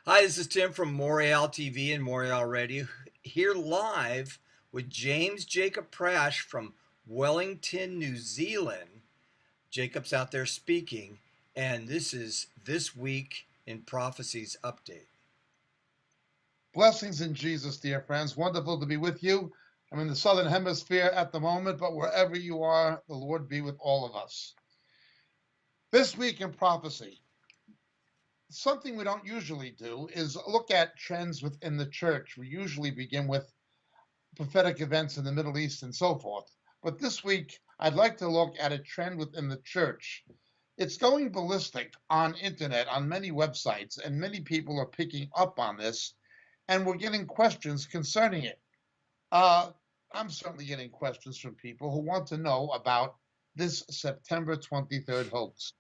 Hi, this is Tim from Moriel TV and Moriel Radio, here live with Jacob Prasch from Wellington, New Zealand. Jacob's out there speaking, and this is This Week in Prophecies Update. Blessings in Jesus, dear friends. Wonderful to be with you. I'm in the Southern Hemisphere at the moment, but wherever you are, the Lord be with all of us. This Week in Prophecy. Something we don't usually do is look at trends within the church. We usually begin with prophetic events in the Middle East and so forth. But this week, I'd like to look at a trend within the church. It's going ballistic on internet, on many websites, and many people are picking up on this, and we're getting questions concerning it. I'm certainly getting questions from people who want to know about this September 23rd hoax.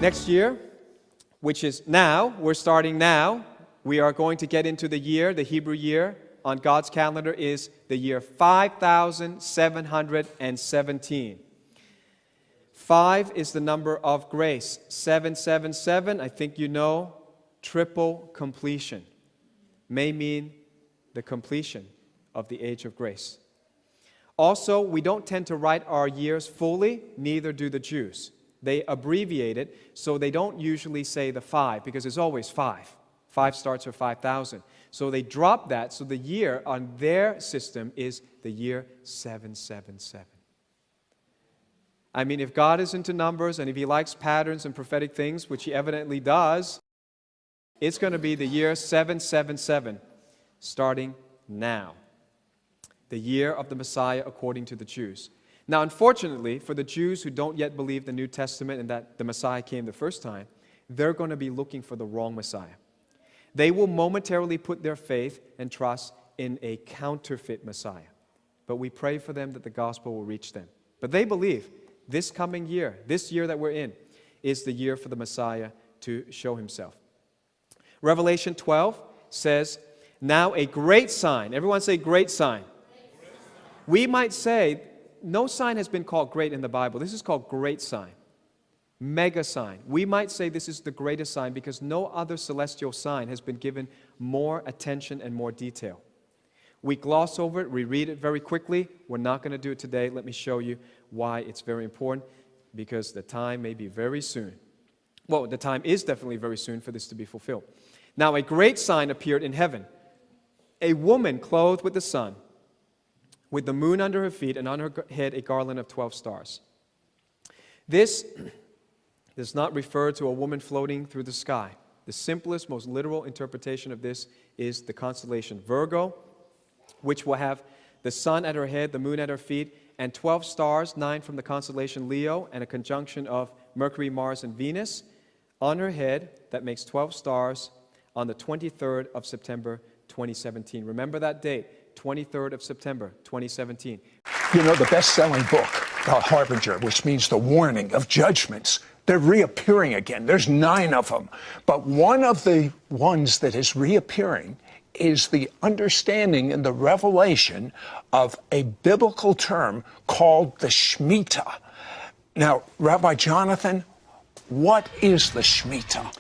Next year, which is now, we're starting now, we are going to get into the year, the Hebrew year on God's calendar is the year 5717. 5 is the number of grace. 777, I think you know, triple completion. May mean the completion of the age of grace. Also, we don't tend to write our years fully, neither do the Jews. They abbreviate it, so they don't usually say the 5, because it's always 5. 5 starts for 5,000. So they drop that, so the year on their system is the year 777. I mean, if God is into numbers, and if He likes patterns and prophetic things, which He evidently does, it's going to be the year 777, starting now. The year of the Messiah according to the Jews. Now, unfortunately, for the Jews who don't yet believe the New Testament and that the Messiah came the first time, they're going to be looking for the wrong Messiah. They will momentarily put their faith and trust in a counterfeit Messiah. But we pray for them that the gospel will reach them. But they believe this coming year, this year that we're in, is the year for the Messiah to show Himself. Revelation 12 says, now a great sign. Everyone say great sign. We might say, no sign has been called great in the Bible. This is called great sign. Mega sign. We might say this is the greatest sign because no other celestial sign has been given more attention and more detail. We gloss over it, we read it very quickly. We're not going to do it today. Let me show you why it's very important, because the time may be very soon. Well, the time is definitely very soon for this to be fulfilled. Now, a great sign appeared in heaven. A woman clothed with the sun, with the moon under her feet, and on her head a garland of 12 stars. This does not refer to a woman floating through the sky. The simplest, most literal interpretation of this is the constellation Virgo, which will have the sun at her head, the moon at her feet, and 12 stars, 9 from the constellation Leo, and a conjunction of Mercury, Mars, and Venus on her head. That makes 12 stars on the 23rd of September, 2017. Remember that date. 23rd of September, 2017. You know, the best-selling book, The Harbinger, which means the warning of judgments, they're reappearing again. There's 9 of them. But one of the ones that is reappearing is the understanding and the revelation of a biblical term called the Shemitah. Now, Rabbi Jonathan, what is the Shemitah?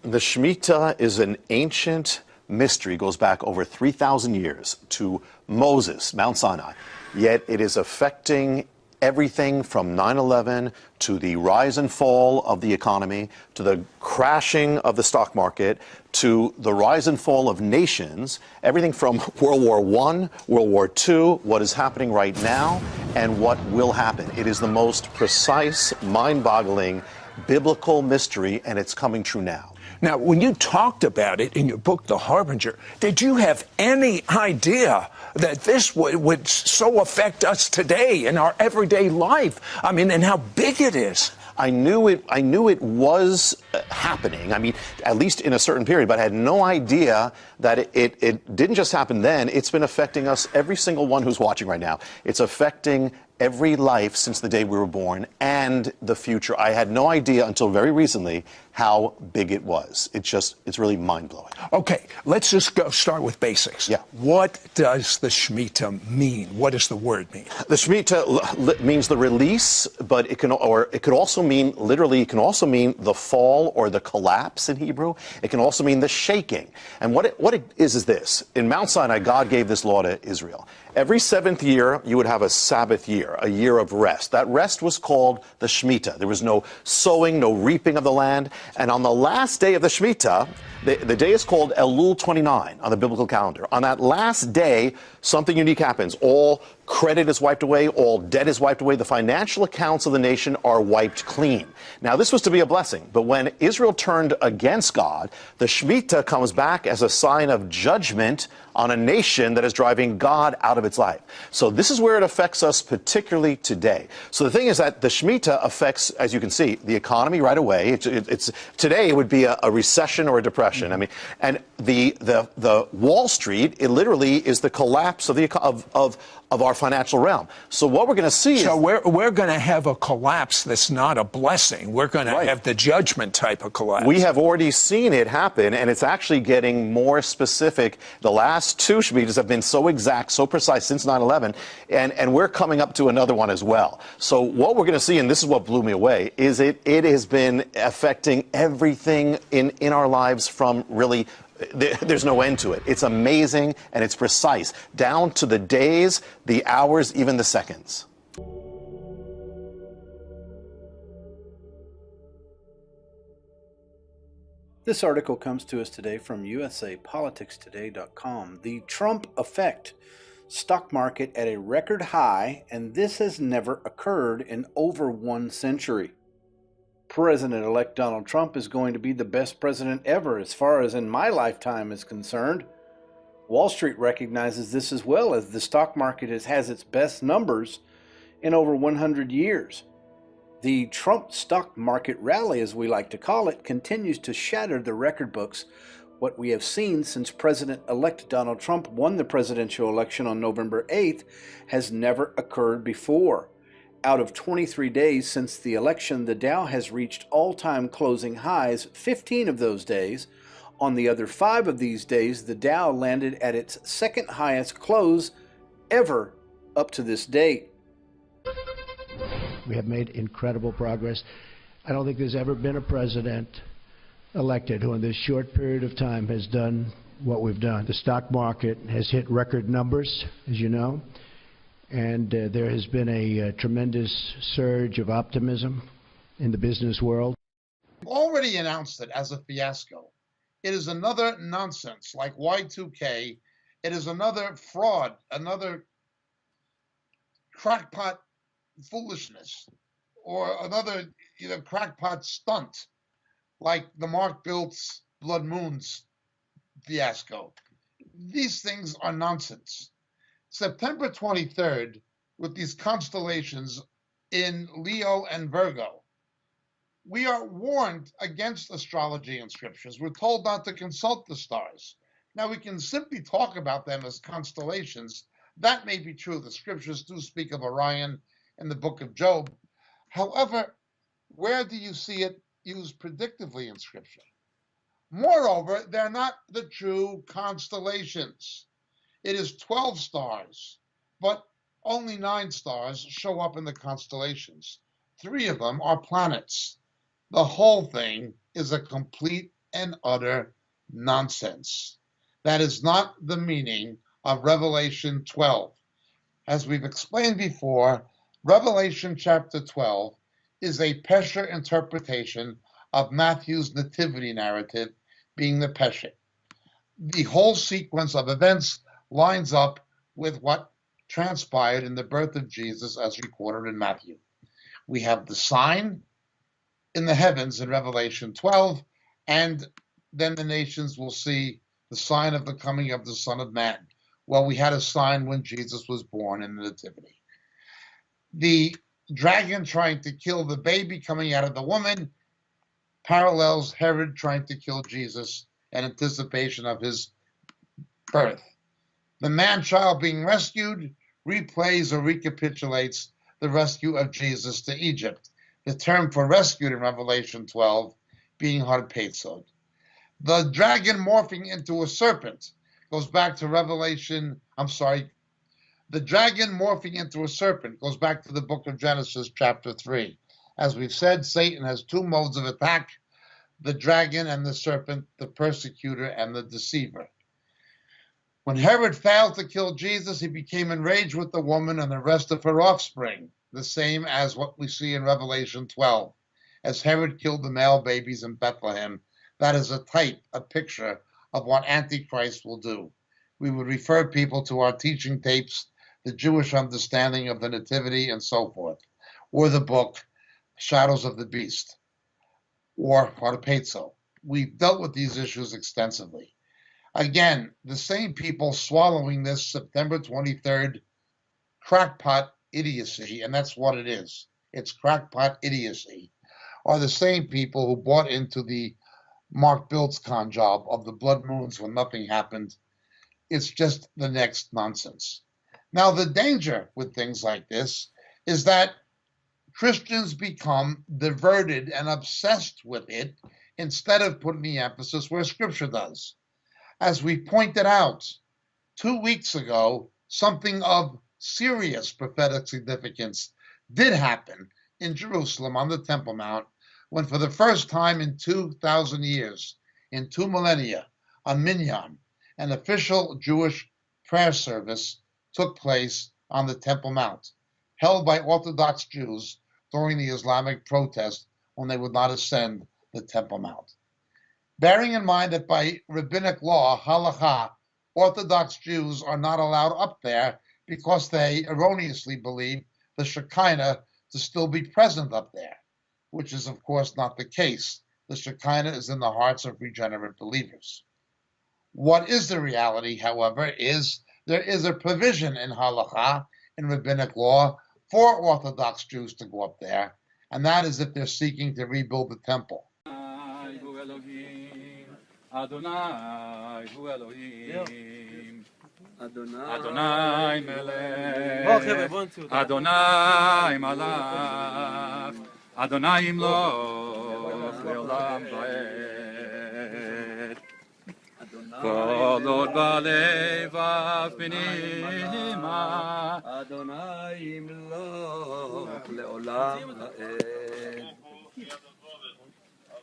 The Shemitah is an ancient mystery, goes back over 3,000 years to Moses, Mount Sinai, yet it is affecting everything from 9/11 to the rise and fall of the economy, to the crashing of the stock market, to the rise and fall of nations, everything from World War I, World War II, what is happening right now, and what will happen. It is the most precise, mind-boggling, biblical mystery, and it's coming true now. Now, when you talked about it in your book, The Harbinger, did you have any idea that this would so affect us today in our everyday life? I mean, and how big it is? I knew it was happening. I mean, at least in a certain period, but I had no idea that it didn't just happen then. It's been affecting us, every single one who's watching right now. It's affecting every life since the day we were born and the future. I had no idea until very recently how big it was. It's really mind-blowing. Okay, let's just start with basics. Yeah. What does the Shemitah mean? What does the word mean? The Shemitah means the release, but it could also mean, literally, it can also mean the fall or the collapse in Hebrew. It can also mean the shaking. And what it is this. In Mount Sinai, God gave this law to Israel. Every 7th year, you would have a Sabbath year, a year of rest. That rest was called the Shemitah. There was no sowing, no reaping of the land. And on the last day of the Shemitah, the day is called Elul 29 on the biblical calendar. On that last day, something unique happens. All credit is wiped away. All debt is wiped away. The financial accounts of the nation are wiped clean. Now, this was to be a blessing. But when Israel turned against God, the Shemitah comes back as a sign of judgment on a nation that is driving God out of its life. So this is where it affects us particularly today. So the thing is that the Shemitah affects, as you can see, the economy right away. It's today it would be a recession or a depression. I mean, and the Wall Street, it literally is the collapse of our financial realm. So what we're going to see So we're going to have a collapse that's not a blessing. We're going to have the judgment type of collapse. We have already seen it happen, and it's actually getting more specific. The last two Shemitahs have been so exact, so precise since 9/11, and we're coming up to another one as well. So what we're going to see, and this is what blew me away, is it has been affecting everything in our lives from really. There's no end to it. It's amazing, and it's precise, down to the days, the hours, even the seconds. This article comes to us today from usapoliticstoday.com. The Trump effect. Stock market at a record high, and this has never occurred in over 1 century. President-elect Donald Trump is going to be the best president ever as far as in my lifetime is concerned. Wall Street recognizes this as well, as the stock market has its best numbers in over 100 years. The Trump stock market rally, as we like to call it, continues to shatter the record books. What we have seen since President-elect Donald Trump won the presidential election on November 8th has never occurred before. Out of 23 days since the election, the Dow has reached all-time closing highs 15 of those days. On the other 5 of these days, the Dow landed at its second highest close ever up to this date. We have made incredible progress. I don't think there's ever been a president elected who in this short period of time has done what we've done. The stock market has hit record numbers, as you know. And there has been a tremendous surge of optimism in the business world. We've already announced it as a fiasco. It is another nonsense like Y2K. It is another fraud, another crackpot foolishness, or another crackpot stunt like the Mark Biltz Blood Moons fiasco. These things are nonsense. September 23rd, with these constellations in Leo and Virgo, we are warned against astrology and scriptures. We're told not to consult the stars. Now, we can simply talk about them as constellations. That may be true. The scriptures do speak of Orion in the book of Job. However, where do you see it used predictively in scripture? Moreover, they're not the true constellations. It is 12 stars, but only 9 stars show up in the constellations. 3 of them are planets. The whole thing is a complete and utter nonsense. That is not the meaning of Revelation 12. As we've explained before, Revelation chapter 12 is a Pesher interpretation of Matthew's nativity narrative, being the Pesher. The whole sequence of events lines up with what transpired in the birth of Jesus as recorded in Matthew. We have the sign in the heavens in Revelation 12, and then the nations will see the sign of the coming of the Son of Man. Well, we had a sign when Jesus was born in the Nativity. The dragon trying to kill the baby coming out of the woman parallels Herod trying to kill Jesus in anticipation of his birth. The man-child being rescued replays or recapitulates the rescue of Jesus to Egypt. The term for rescued in Revelation 12 being harpazoed. The dragon morphing into a serpent goes back to the dragon morphing into a serpent goes back to the book of Genesis, chapter 3. As we've said, Satan has two modes of attack, the dragon and the serpent, the persecutor and the deceiver. When Herod failed to kill Jesus, he became enraged with the woman and the rest of her offspring, the same as what we see in Revelation 12. As Herod killed the male babies in Bethlehem, that is a type, a picture of what Antichrist will do. We would refer people to our teaching tapes, the Jewish understanding of the Nativity and so forth, or the book, Shadows of the Beast, or Harpazo. We've dealt with these issues extensively. Again, the same people swallowing this September 23rd crackpot idiocy, and that's what it is. It's crackpot idiocy, are the same people who bought into the Mark Biltz con job of the blood moons when nothing happened. It's just the next nonsense. Now, the danger with things like this is that Christians become diverted and obsessed with it instead of putting the emphasis where Scripture does. As we pointed out 2 weeks ago, something of serious prophetic significance did happen in Jerusalem on the Temple Mount when for the first time in 2,000 years, in 2 millennia, a minyan, an official Jewish prayer service, took place on the Temple Mount, held by Orthodox Jews during the Islamic protest when they would not ascend the Temple Mount. Bearing in mind that by rabbinic law, halakha, Orthodox Jews are not allowed up there because they erroneously believe the Shekinah to still be present up there, which is of course not the case. The Shekinah is in the hearts of regenerate believers. What is the reality, however, is there is a provision in halakha, in rabbinic law, for Orthodox Jews to go up there, and that is if they're seeking to rebuild the temple. Adonai hu Elohim, Adonai melech, Adonai malach, Adonai imloch leolam va'ed. Kol od balevav b'nima, Adonai imloch leolam va'ed.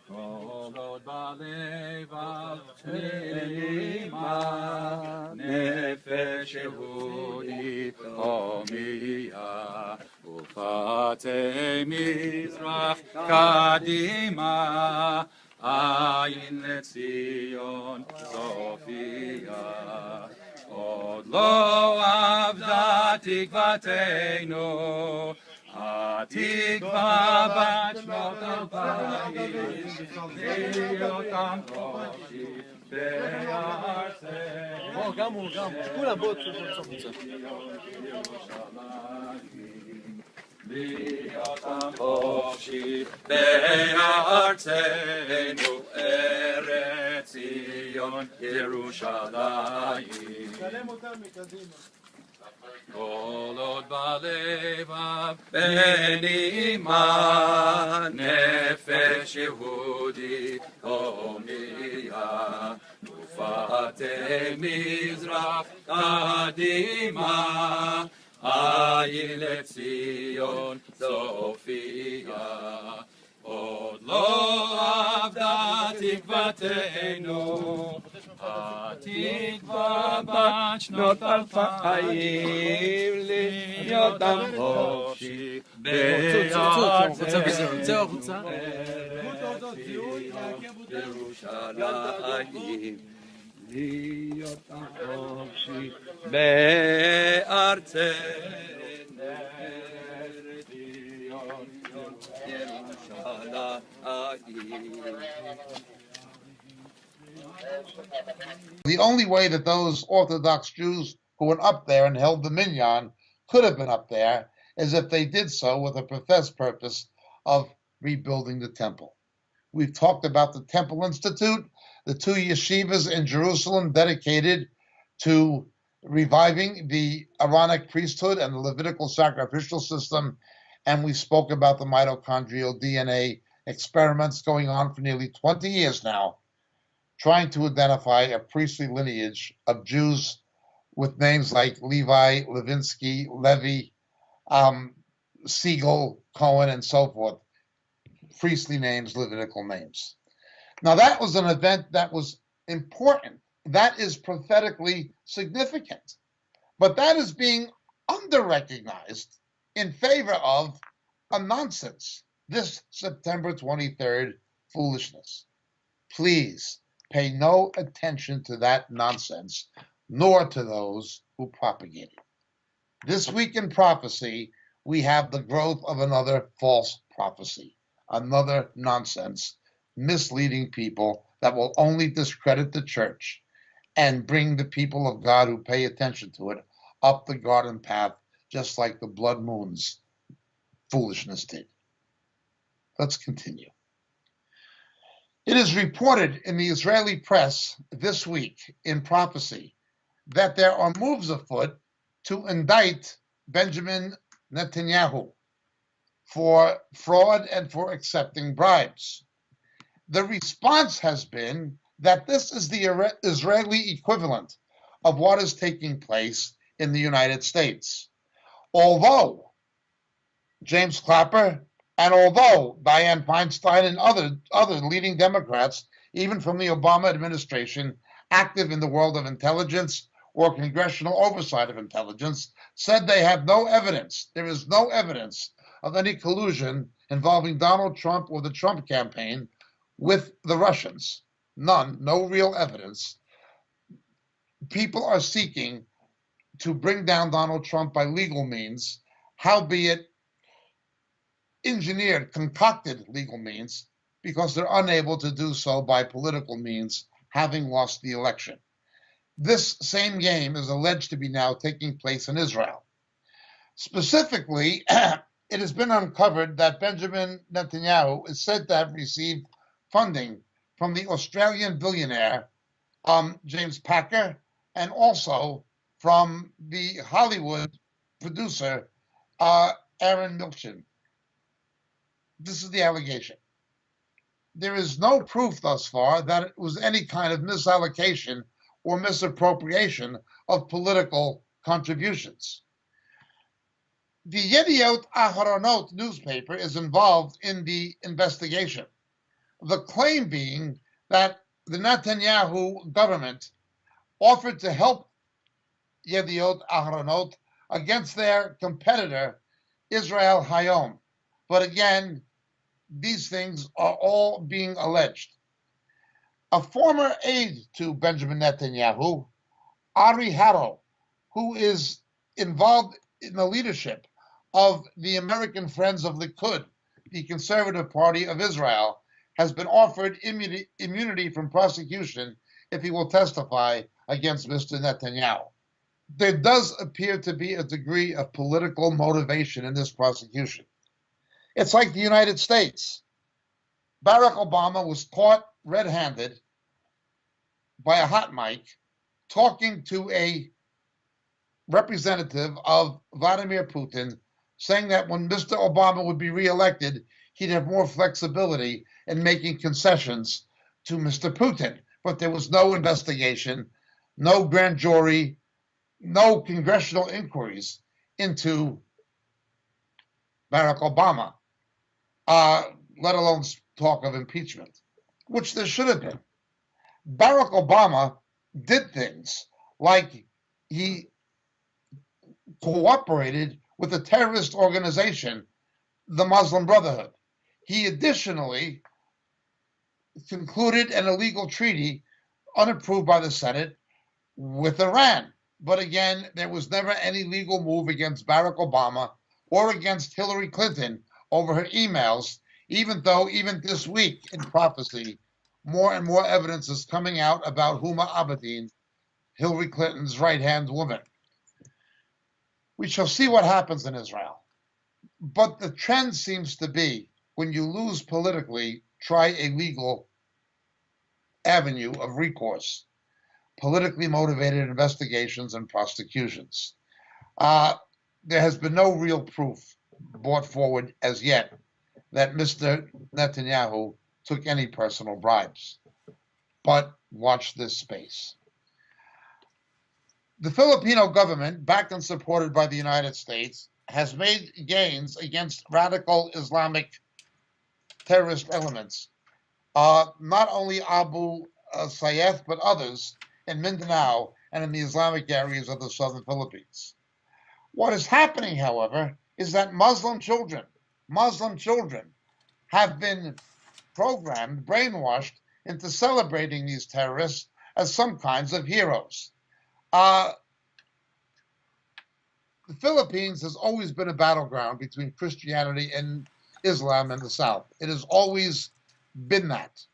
Kol od balevav b'nima, nefesh yehudit homiya, ufatei mizrach kadima, ayin lezion sofia. Od lo avda tikvateinu, התקווה בת שנות 2000, להיותם חופשי בארצנו. גם הוא, כולם בואו צוף. להיותם חופשי בארצנו, ארץ ציון ירושלים. שלם אותם מקדימה. כל עוד בלבב בנימה, נפש יהודית הומייה, ופתי מזרח קדימה, עין לציון סופיה. עוד לא אבדה תקוותנו, התקווה בת שנות 2000, להיותם חופשי בארצנו, ירושלים, להיותם חופשי בארצנו. The only way that those Orthodox Jews who went up there and held the minyan could have been up there is if they did so with a professed purpose of rebuilding the temple. We've talked about the Temple Institute, the 2 yeshivas in Jerusalem dedicated to reviving the Aaronic priesthood and the Levitical sacrificial system, and we spoke about the mitochondrial DNA experiments going on for nearly 20 years now, trying to identify a priestly lineage of Jews with names like Levi, Levinsky, Levy, Siegel, Cohen, and so forth. Priestly names, Levitical names. Now, that was an event that was important. That is prophetically significant. But that is being under-recognized in favor of a nonsense. This September 23rd foolishness. Please pay no attention to that nonsense, nor to those who propagate it. This week in prophecy, we have the growth of another false prophecy, another nonsense, misleading people that will only discredit the church and bring the people of God who pay attention to it up the garden path, just like the blood moon's foolishness did. Let's continue. It is reported in the Israeli press this week in prophecy that there are moves afoot to indict Benjamin Netanyahu for fraud and for accepting bribes. The response has been that this is the Israeli equivalent of what is taking place in the United States. Although James Clapper and although Dianne Feinstein and other leading Democrats, even from the Obama administration, active in the world of intelligence or congressional oversight of intelligence, said they have no evidence. There is no evidence of any collusion involving Donald Trump or the Trump campaign with the Russians. None, no real evidence. People are seeking to bring down Donald Trump by legal means, howbeit engineered, concocted legal means, because they're unable to do so by political means, having lost the election. This same game is alleged to be now taking place in Israel. Specifically, it has been uncovered that Benjamin Netanyahu is said to have received funding from the Australian billionaire James Packer, and also from the Hollywood producer Aaron Milchan. This is the allegation. There is no proof thus far that it was any kind of misallocation or misappropriation of political contributions. The Yediot Aharonot newspaper is involved in the investigation. The claim being that the Netanyahu government offered to help Yediot Aharonot against their competitor, Israel Hayom. But again, these things are all being alleged. A former aide to Benjamin Netanyahu, Ari Haro, who is involved in the leadership of the American Friends of Likud, the Conservative Party of Israel, has been offered immunity from prosecution if he will testify against Mr. Netanyahu. There does appear to be a degree of political motivation in this prosecution. It's like the United States. Barack Obama was caught red-handed by a hot mic talking to a representative of Vladimir Putin, saying that when Mr. Obama would be reelected, he'd have more flexibility in making concessions to Mr. Putin. But there was no investigation, no grand jury, no congressional inquiries into Barack Obama, let alone talk of impeachment, which there should have been. Barack Obama did things like he cooperated with a terrorist organization, the Muslim Brotherhood. He additionally concluded an illegal treaty unapproved by the Senate with Iran. But again, there was never any legal move against Barack Obama or against Hillary Clinton over her emails, even though even this week in prophecy, more and more evidence is coming out about Huma Abedin, Hillary Clinton's right-hand woman. We shall see what happens in Israel. But the trend seems to be, when you lose politically, try a legal avenue of recourse, politically motivated investigations and prosecutions. There has been no real proof brought forward as yet that Mr. Netanyahu took any personal bribes. But watch this space. The Filipino government, backed and supported by the United States, has made gains against radical Islamic terrorist elements. Not only Abu Sayyaf, but others in Mindanao and in the Islamic areas of the southern Philippines. What is happening, however, is that Muslim children have been programmed, brainwashed into celebrating these terrorists as some kinds of heroes. The Philippines has always been a battleground between Christianity and Islam in the South. It has always been that.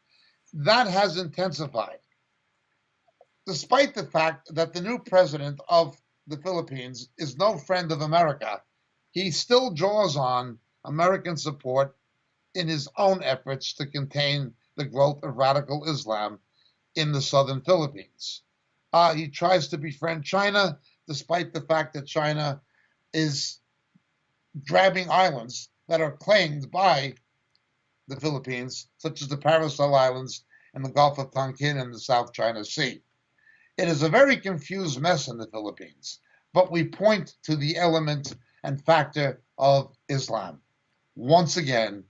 That has intensified. Despite the fact that the new president of the Philippines is no friend of America, he still draws on American support in his own efforts to contain the growth of radical Islam in the southern Philippines. He tries to befriend China, despite the fact that China is grabbing islands that are claimed by the Philippines, such as the Paracel Islands and the Gulf of Tonkin and the South China Sea. It is a very confused mess in the Philippines, but we point to the element and factor of Islam. Once again,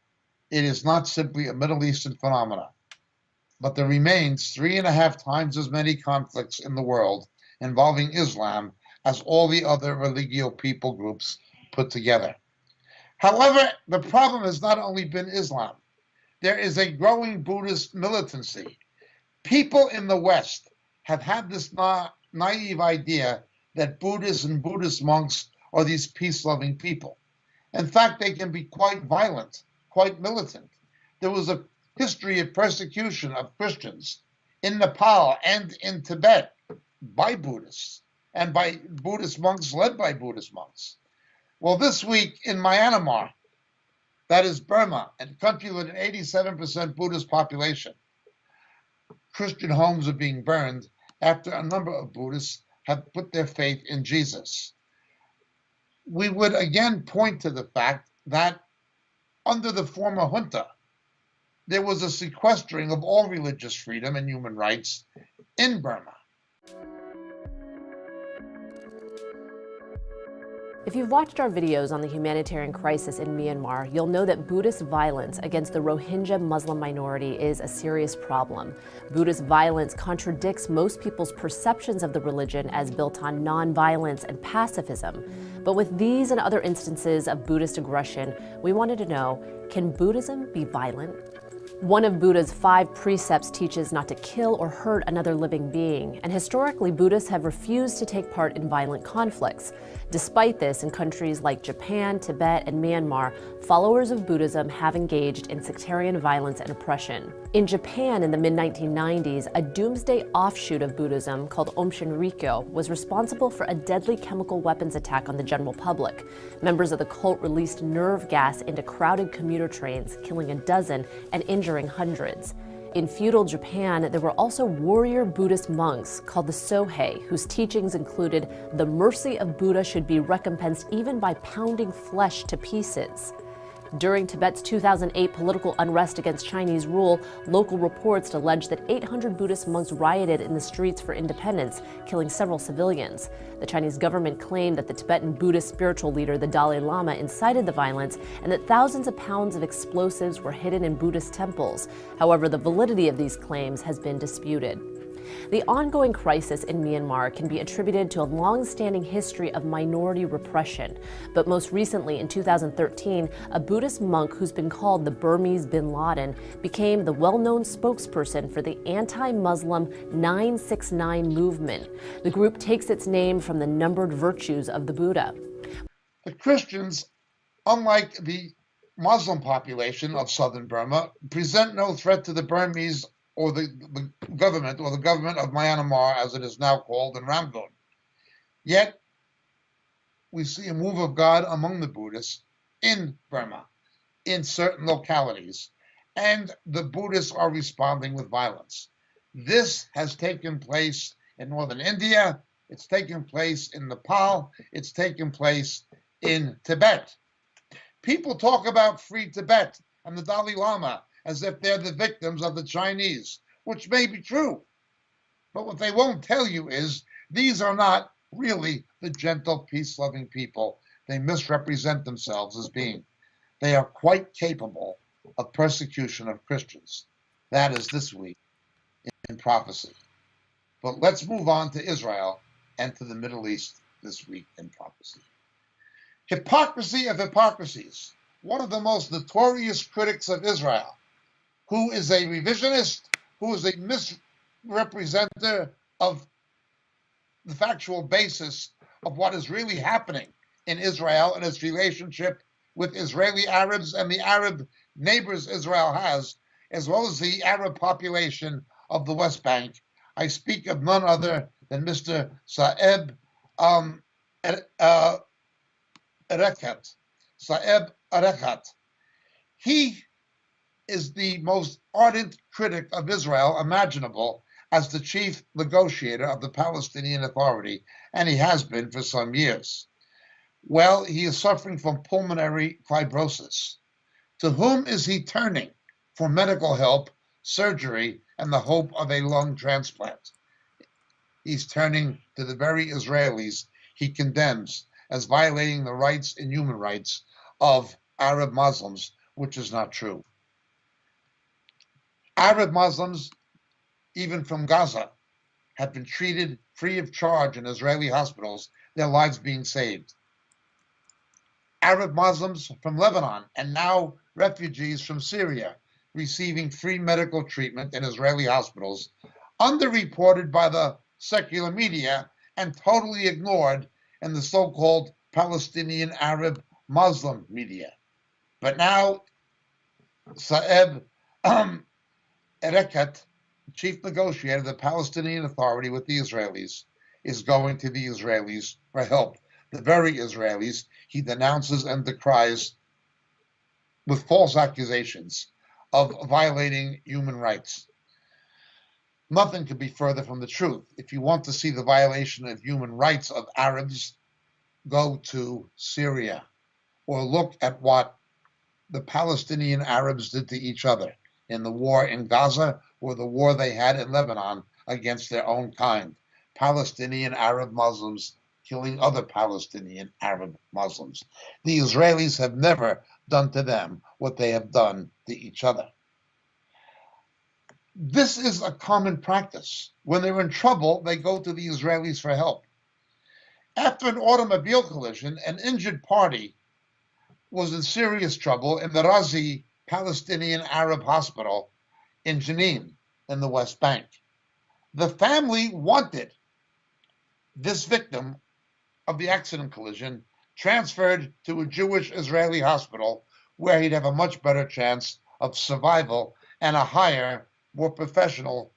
it is not simply a Middle Eastern phenomenon, but there remains 3.5 times as many conflicts in the world involving Islam as all the other religio people groups put together. However, the problem has not only been Islam. There is a growing Buddhist militancy. People in the West have had this naive idea that Buddhists and Buddhist monks are these peace-loving people. In fact, they can be quite violent, quite militant. There was a history of persecution of Christians in Nepal and in Tibet by Buddhists and by Buddhist monks led by Buddhist monks. Well, this week in Myanmar, that is Burma, a country with an 87% Buddhist population, Christian homes are being burned after a number of Buddhists have put their faith in Jesus. We would again point to the fact that under the former junta, there was a sequestering of all religious freedom and human rights in Burma. If you've watched our videos on the humanitarian crisis in Myanmar, you'll know that Buddhist violence against the Rohingya Muslim minority is a serious problem. Buddhist violence contradicts most people's perceptions of the religion as built on nonviolence and pacifism. But with these and other instances of Buddhist aggression, we wanted to know, can Buddhism be violent? One of Buddha's 5 precepts teaches not to kill or hurt another living being, and historically Buddhists have refused to take part in violent conflicts. Despite this, in countries like Japan, Tibet, and Myanmar, followers of Buddhism have engaged in sectarian violence and oppression. In Japan in the mid-1990s, a doomsday offshoot of Buddhism called Aum Shinrikyo was responsible for a deadly chemical weapons attack on the general public. Members of the cult released nerve gas into crowded commuter trains, killing a dozen and injuring hundreds. In feudal Japan, there were also warrior Buddhist monks called the Sohei, whose teachings included the mercy of Buddha should be recompensed even by pounding flesh to pieces. During Tibet's 2008 political unrest against Chinese rule, local reports alleged that 800 Buddhist monks rioted in the streets for independence, killing several civilians. The Chinese government claimed that the Tibetan Buddhist spiritual leader, the Dalai Lama, incited the violence and that thousands of pounds of explosives were hidden in Buddhist temples. However, the validity of these claims has been disputed. The ongoing crisis in Myanmar can be attributed to a long-standing history of minority repression. But most recently, in 2013, a Buddhist monk who's been called the Burmese bin Laden became the well-known spokesperson for the anti-Muslim 969 movement. The group takes its name from the numbered virtues of the Buddha. The Christians, unlike the Muslim population of southern Burma, present no threat to the Burmese or the government of Myanmar, as it is now called, in Rangoon. Yet, we see a move of God among the Buddhists in Burma, in certain localities, and the Buddhists are responding with violence. This has taken place in northern India, it's taken place in Nepal, it's taken place in Tibet. People talk about free Tibet, and the Dalai Lama as if they're the victims of the Chinese, which may be true. But what they won't tell you is these are not really the gentle, peace-loving people they misrepresent themselves as being. They are quite capable of persecution of Christians. That is this week in prophecy. But let's move on to Israel and to the Middle East this week in prophecy. Hypocrisy of hypocrisies. One of the most notorious critics of Israel, who is a revisionist, who is a misrepresenter of the factual basis of what is really happening in Israel and its relationship with Israeli Arabs and the Arab neighbors Israel has, as well as the Arab population of the West Bank. I speak of none other than Mr. Saeb Erekat. Saeb Erekat. He is the most ardent critic of Israel imaginable as the chief negotiator of the Palestinian Authority, and he has been for some years. Well, he is suffering from pulmonary fibrosis. To whom is he turning for medical help, surgery, and the hope of a lung transplant? He's turning to the very Israelis he condemns as violating the rights and human rights of Arab Muslims, which is not true. Arab Muslims, even from Gaza, have been treated free of charge in Israeli hospitals, their lives being saved. Arab Muslims from Lebanon and now refugees from Syria receiving free medical treatment in Israeli hospitals, underreported by the secular media and totally ignored in the so-called Palestinian Arab Muslim media. But now Saeb Erekat, chief negotiator of the Palestinian Authority with the Israelis, is going to the Israelis for help. The very Israelis he denounces and decries with false accusations of violating human rights. Nothing could be further from the truth. If you want to see the violation of human rights of Arabs, go to Syria or look at what the Palestinian Arabs did to each other in the war in Gaza or the war they had in Lebanon against their own kind. Palestinian Arab Muslims killing other Palestinian Arab Muslims. The Israelis have never done to them what they have done to each other. This is a common practice. When they're in trouble, they go to the Israelis for help. After an automobile collision, an injured party was in serious trouble in the Razi Palestinian Arab Hospital in Jenin in the West Bank. The family wanted this victim of the accident collision transferred to a Jewish Israeli hospital where he'd have a much better chance of survival and a higher, more professional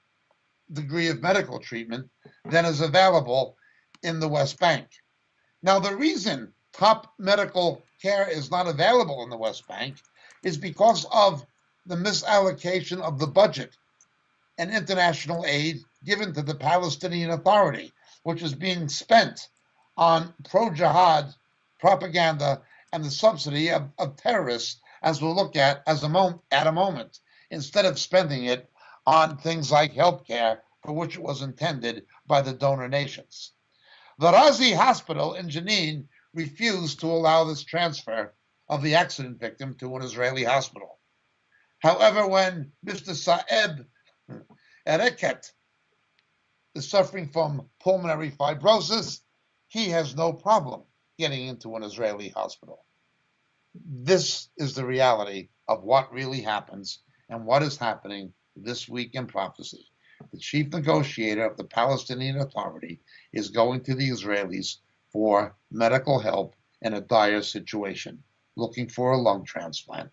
degree of medical treatment than is available in the West Bank. Now, the reason top medical care is not available in the West Bank is because of the misallocation of the budget and international aid given to the Palestinian Authority, which is being spent on pro-jihad propaganda and the subsidy of terrorists, as we'll look at a moment, instead of spending it on things like healthcare, for which it was intended by the donor nations. The Razi Hospital in Jenin refused to allow this transfer of the accident victim to an Israeli hospital. However, when Mr. Saeb Erekat is suffering from pulmonary fibrosis, he has no problem getting into an Israeli hospital. This is the reality of what really happens and what is happening this week in prophecy. The chief negotiator of the Palestinian Authority is going to the Israelis for medical help in a dire situation, looking for a lung transplant,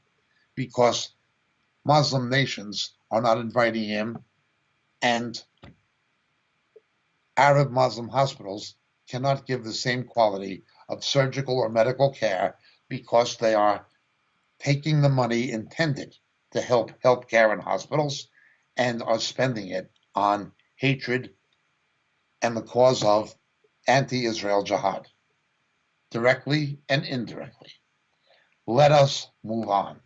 because Muslim nations are not inviting him, and Arab Muslim hospitals cannot give the same quality of surgical or medical care because they are taking the money intended to help healthcare in hospitals and are spending it on hatred and the cause of anti-Israel jihad, directly and indirectly. Let us move on.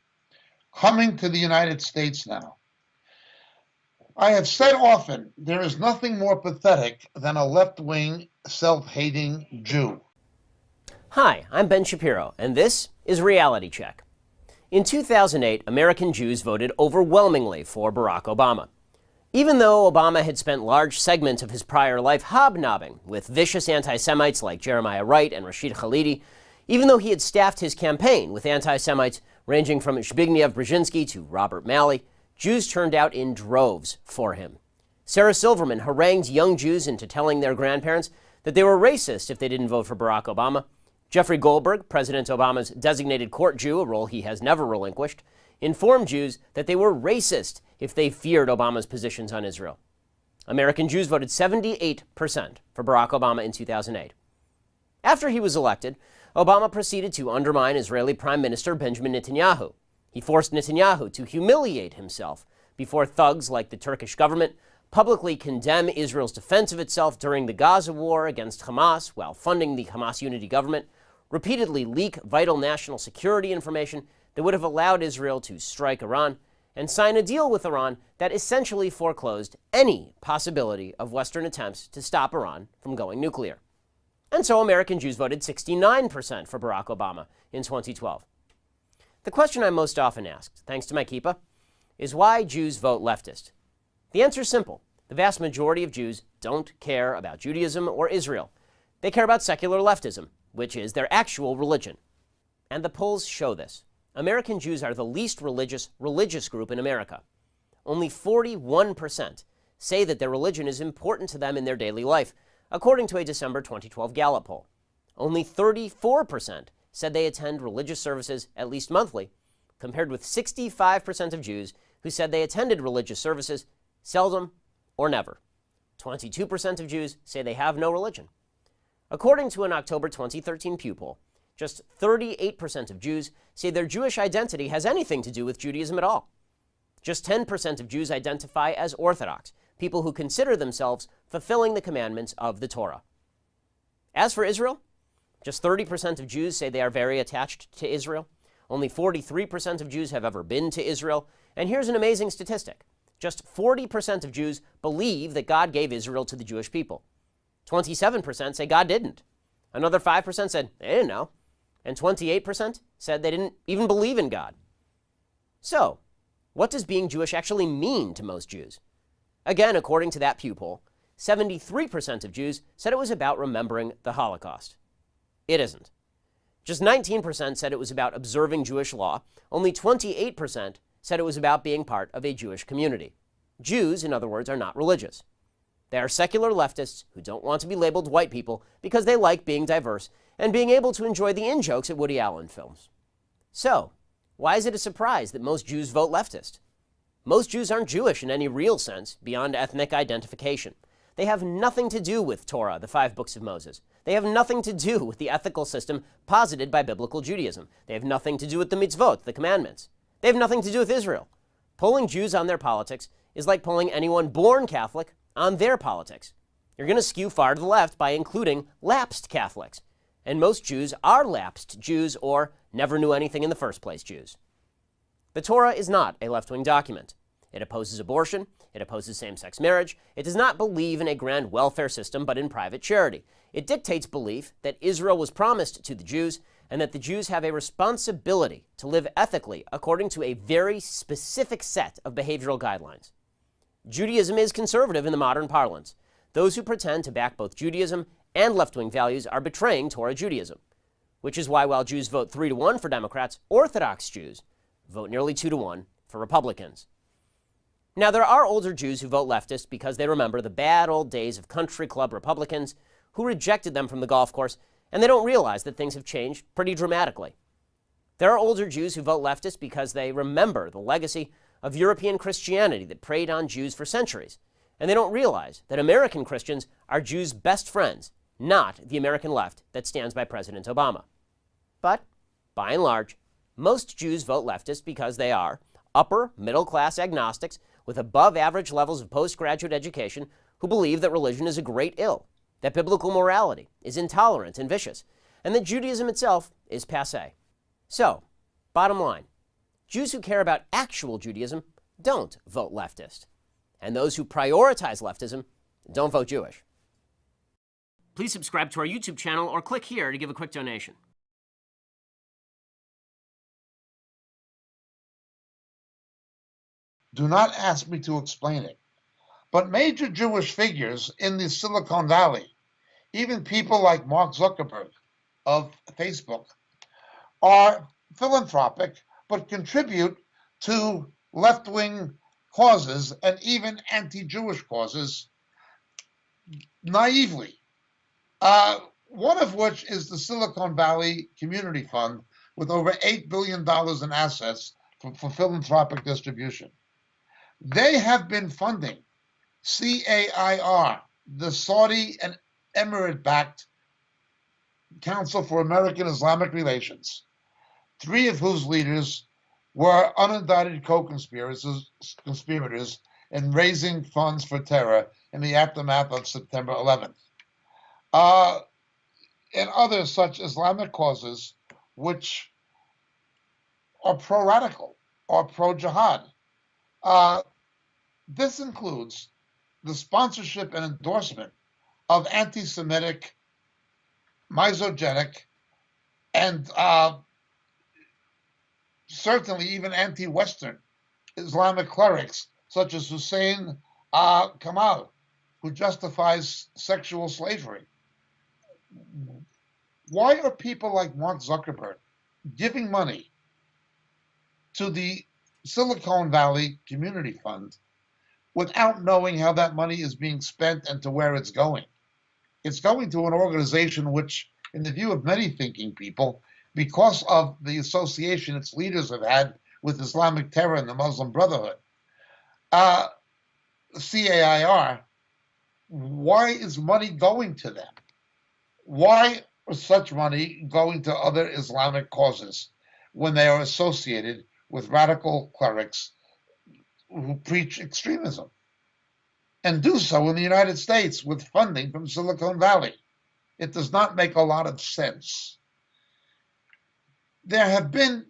coming to the United States now. I have said often, there is nothing more pathetic than a left-wing, self-hating Jew. Hi, I'm Ben Shapiro, and this is Reality Check. In 2008, American Jews voted overwhelmingly for Barack Obama. Even though Obama had spent large segments of his prior life hobnobbing with vicious anti-Semites like Jeremiah Wright and Rashid Khalidi, even though he had staffed his campaign with anti-Semites ranging from Zbigniew Brzezinski to Robert Malley, Jews turned out in droves for him. Sarah Silverman harangued young Jews into telling their grandparents that they were racist if they didn't vote for Barack Obama. Jeffrey Goldberg, President Obama's designated court Jew, a role he has never relinquished, informed Jews that they were racist if they feared Obama's positions on Israel. American Jews voted 78% for Barack Obama in 2008. After he was elected, Obama proceeded to undermine Israeli Prime Minister Benjamin Netanyahu. He forced Netanyahu to humiliate himself before thugs like the Turkish government, publicly condemn Israel's defense of itself during the Gaza war against Hamas while funding the Hamas unity government, repeatedly leak vital national security information that would have allowed Israel to strike Iran, and sign a deal with Iran that essentially foreclosed any possibility of Western attempts to stop Iran from going nuclear. And so American Jews voted 69% for Barack Obama in 2012. The question I'm most often asked, thanks to my kippah, is why Jews vote leftist. The answer is simple. The vast majority of Jews don't care about Judaism or Israel. They care about secular leftism, which is their actual religion. And the polls show this. American Jews are the least religious group in America. Only 41% say that their religion is important to them in their daily life, according to a December 2012 Gallup poll. Only 34% said they attend religious services at least monthly, compared with 65% of Jews who said they attended religious services seldom or never. 22% of Jews say they have no religion. According to an October 2013 Pew poll, just 38% of Jews say their Jewish identity has anything to do with Judaism at all. Just 10% of Jews identify as Orthodox, people who consider themselves fulfilling the commandments of the Torah. As for Israel, just 30% of Jews say they are very attached to Israel. Only 43% of Jews have ever been to Israel. And here's an amazing statistic. Just 40% of Jews believe that God gave Israel to the Jewish people. 27% say God didn't. Another 5% said they didn't know. And 28% said they didn't even believe in God. So, what does being Jewish actually mean to most Jews? Again, according to that Pew poll, 73% of Jews said it was about remembering the Holocaust. It isn't. Just 19% said it was about observing Jewish law. Only 28% said it was about being part of a Jewish community. Jews, in other words, are not religious. They are secular leftists who don't want to be labeled white people because they like being diverse and being able to enjoy the in-jokes at Woody Allen films. So, why is it a surprise that most Jews vote leftist? Most Jews aren't Jewish in any real sense beyond ethnic identification. They have nothing to do with Torah, the 5 books of Moses. They have nothing to do with the ethical system posited by biblical Judaism. They have nothing to do with the mitzvot, the commandments. They have nothing to do with Israel. Polling Jews on their politics is like polling anyone born Catholic on their politics. You're going to skew far to the left by including lapsed Catholics. And most Jews are lapsed Jews or never knew anything in the first place Jews. The Torah is not a left-wing document. It opposes abortion. It opposes same-sex marriage. It does not believe in a grand welfare system, but in private charity. It dictates belief that Israel was promised to the Jews and that the Jews have a responsibility to live ethically according to a very specific set of behavioral guidelines. Judaism is conservative in the modern parlance. Those who pretend to back both Judaism and left-wing values are betraying Torah Judaism, which is why while Jews vote 3-1 for Democrats, Orthodox Jews vote nearly 2-1 for Republicans. Now, there are older Jews who vote leftist because they remember the bad old days of country club Republicans who rejected them from the golf course, and they don't realize that things have changed pretty dramatically. There are older Jews who vote leftist because they remember the legacy of European Christianity that preyed on Jews for centuries, and they don't realize that American Christians are Jews' best friends, not the American left that stands by President Obama. But, by and large, most Jews vote leftist because they are upper middle-class agnostics with above-average levels of postgraduate education who believe that religion is a great ill, that biblical morality is intolerant and vicious, and that Judaism itself is passé. So, bottom line, Jews who care about actual Judaism don't vote leftist. And those who prioritize leftism don't vote Jewish. Please subscribe to our YouTube channel or click here to give a quick donation. Do not ask me to explain it. But major Jewish figures in the Silicon Valley, even people like Mark Zuckerberg of Facebook, are philanthropic but contribute to left-wing causes and even anti-Jewish causes naively. One of which is the Silicon Valley Community Fund with over $8 billion in assets for philanthropic distribution. They have been funding CAIR, the Saudi and Emirate-backed Council for American Islamic Relations, three of whose leaders were unindicted co-conspirators in raising funds for terror in the aftermath of September 11th. And others such Islamic causes which are pro-radical or pro-jihad. This includes the sponsorship and endorsement of anti-Semitic, misogynic, and certainly even anti-Western Islamic clerics such as Hussein Kamal, who justifies sexual slavery. Why are people like Mark Zuckerberg giving money to the Silicon Valley Community Fund without knowing how that money is being spent and to where it's going? It's going to an organization which, in the view of many thinking people, because of the association its leaders have had with Islamic terror and the Muslim Brotherhood, CAIR, why is money going to them? Why is such money going to other Islamic causes when they are associated with radical clerics who preach extremism and do so in the United States with funding from Silicon Valley? It does not make a lot of sense. There have been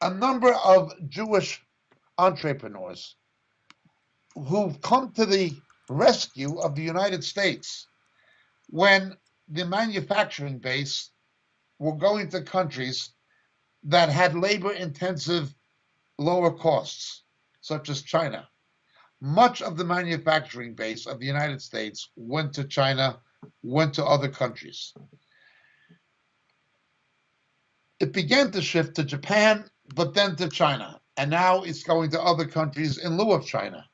a number of Jewish entrepreneurs who've come to the rescue of the United States when the manufacturing base were going to countries that had labor-intensive lower costs, such as China. Much of the manufacturing base of the United States went to China, went to other countries. It began to shift to Japan, but then to China, and now it's going to other countries in lieu of China.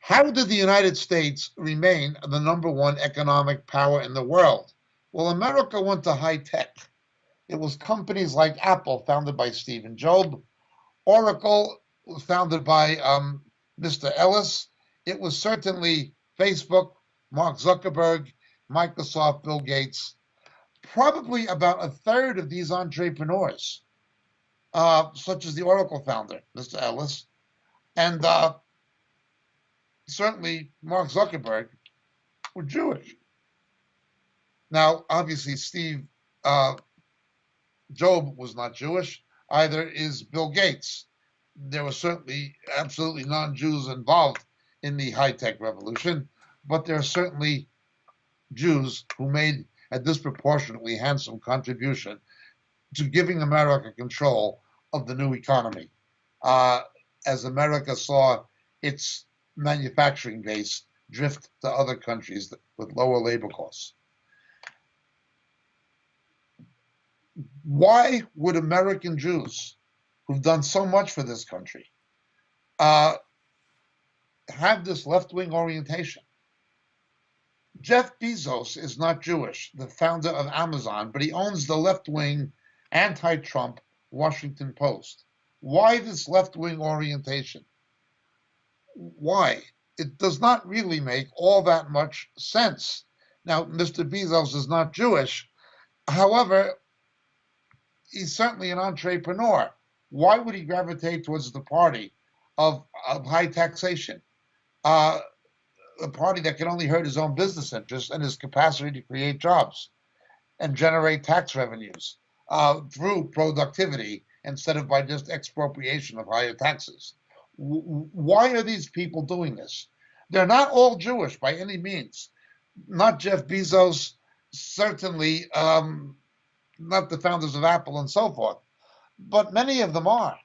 How did the United States remain the #1 economic power in the world? Well, America went to high tech. It was companies like Apple, founded by Stephen Jobs. Oracle was founded by Mr. Ellis. It was certainly Facebook, Mark Zuckerberg, Microsoft, Bill Gates. Probably about a third of these entrepreneurs, such as the Oracle founder, Mr. Ellis, and certainly Mark Zuckerberg, were Jewish. Now, obviously, Steve Jobs was not Jewish. Either is Bill Gates. There were certainly absolutely non-Jews involved in the high-tech revolution, but there are certainly Jews who made a disproportionately handsome contribution to giving America control of the new economy, as America saw its manufacturing base drift to other countries with lower labor costs. Why would American Jews, who've done so much for this country, have this left-wing orientation? Jeff Bezos is not Jewish, the founder of Amazon, but he owns the left-wing, anti-Trump Washington Post. Why this left-wing orientation? Why? It does not really make all that much sense. Now, Mr. Bezos is not Jewish. However, he's certainly an entrepreneur. Why would he gravitate towards the party of high taxation? A party that can only hurt his own business interests and his capacity to create jobs and generate tax revenues through productivity instead of by just expropriation of higher taxes. Why are these people doing this? They're not all Jewish by any means. Not Jeff Bezos, certainly not the founders of Apple and so forth, but many of them are,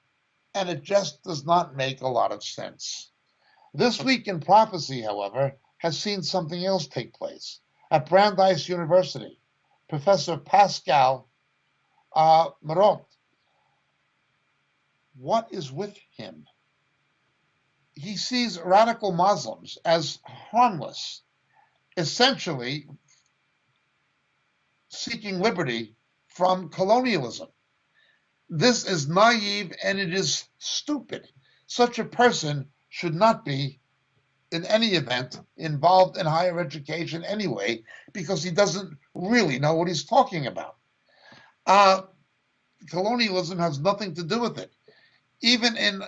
and it just does not make a lot of sense. This Week in Prophecy, however, has seen something else take place. At Brandeis University, Professor Pascal Marot, what is with him? He sees radical Muslims as harmless, essentially seeking liberty from colonialism. This is naive and it is stupid. Such a person should not be, in any event, involved in higher education anyway, because he doesn't really know what he's talking about. Colonialism has nothing to do with it. Even in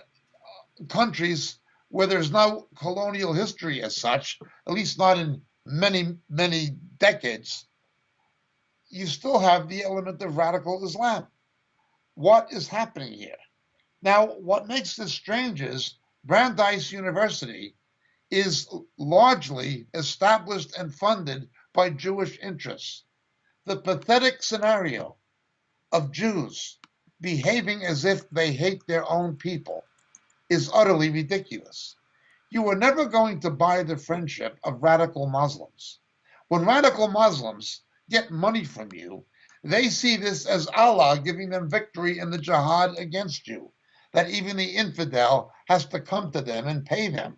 countries where there's no colonial history as such, at least not in many, many decades, you still have the element of radical Islam. What is happening here? Now, what makes this strange is Brandeis University is largely established and funded by Jewish interests. The pathetic scenario of Jews behaving as if they hate their own people is utterly ridiculous. You are never going to buy the friendship of radical Muslims. When radical Muslims get money from you, they see this as Allah giving them victory in the jihad against you, that even the infidel has to come to them and pay them.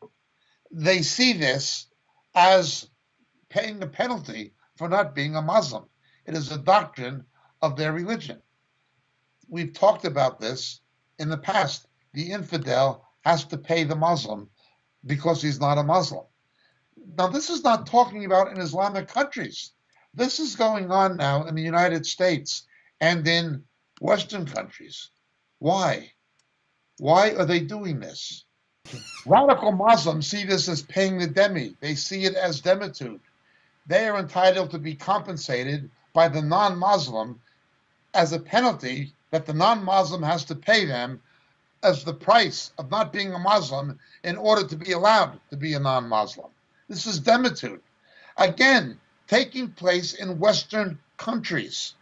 They see this as paying the penalty for not being a Muslim. It is a doctrine of their religion. We've talked about this in the past. The infidel has to pay the Muslim because he's not a Muslim. Now, this is not talking about in Islamic countries. This is going on now in the United States and in Western countries. Why? Why are they doing this? Radical Muslims see this as paying the demi. They see it as demitude. They are entitled to be compensated by the non-Muslim as a penalty that the non-Muslim has to pay them as the price of not being a Muslim in order to be allowed to be a non-Muslim. This is demitude. Again, taking place in Western countries.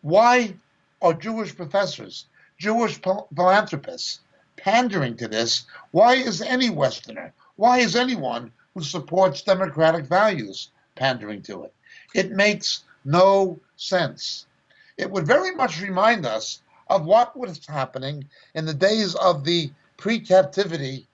Why are Jewish professors, Jewish philanthropists pandering to this? Why is any Westerner, why is anyone who supports democratic values pandering to it? It makes no sense. It would very much remind us of what was happening in the days of the pre-captivity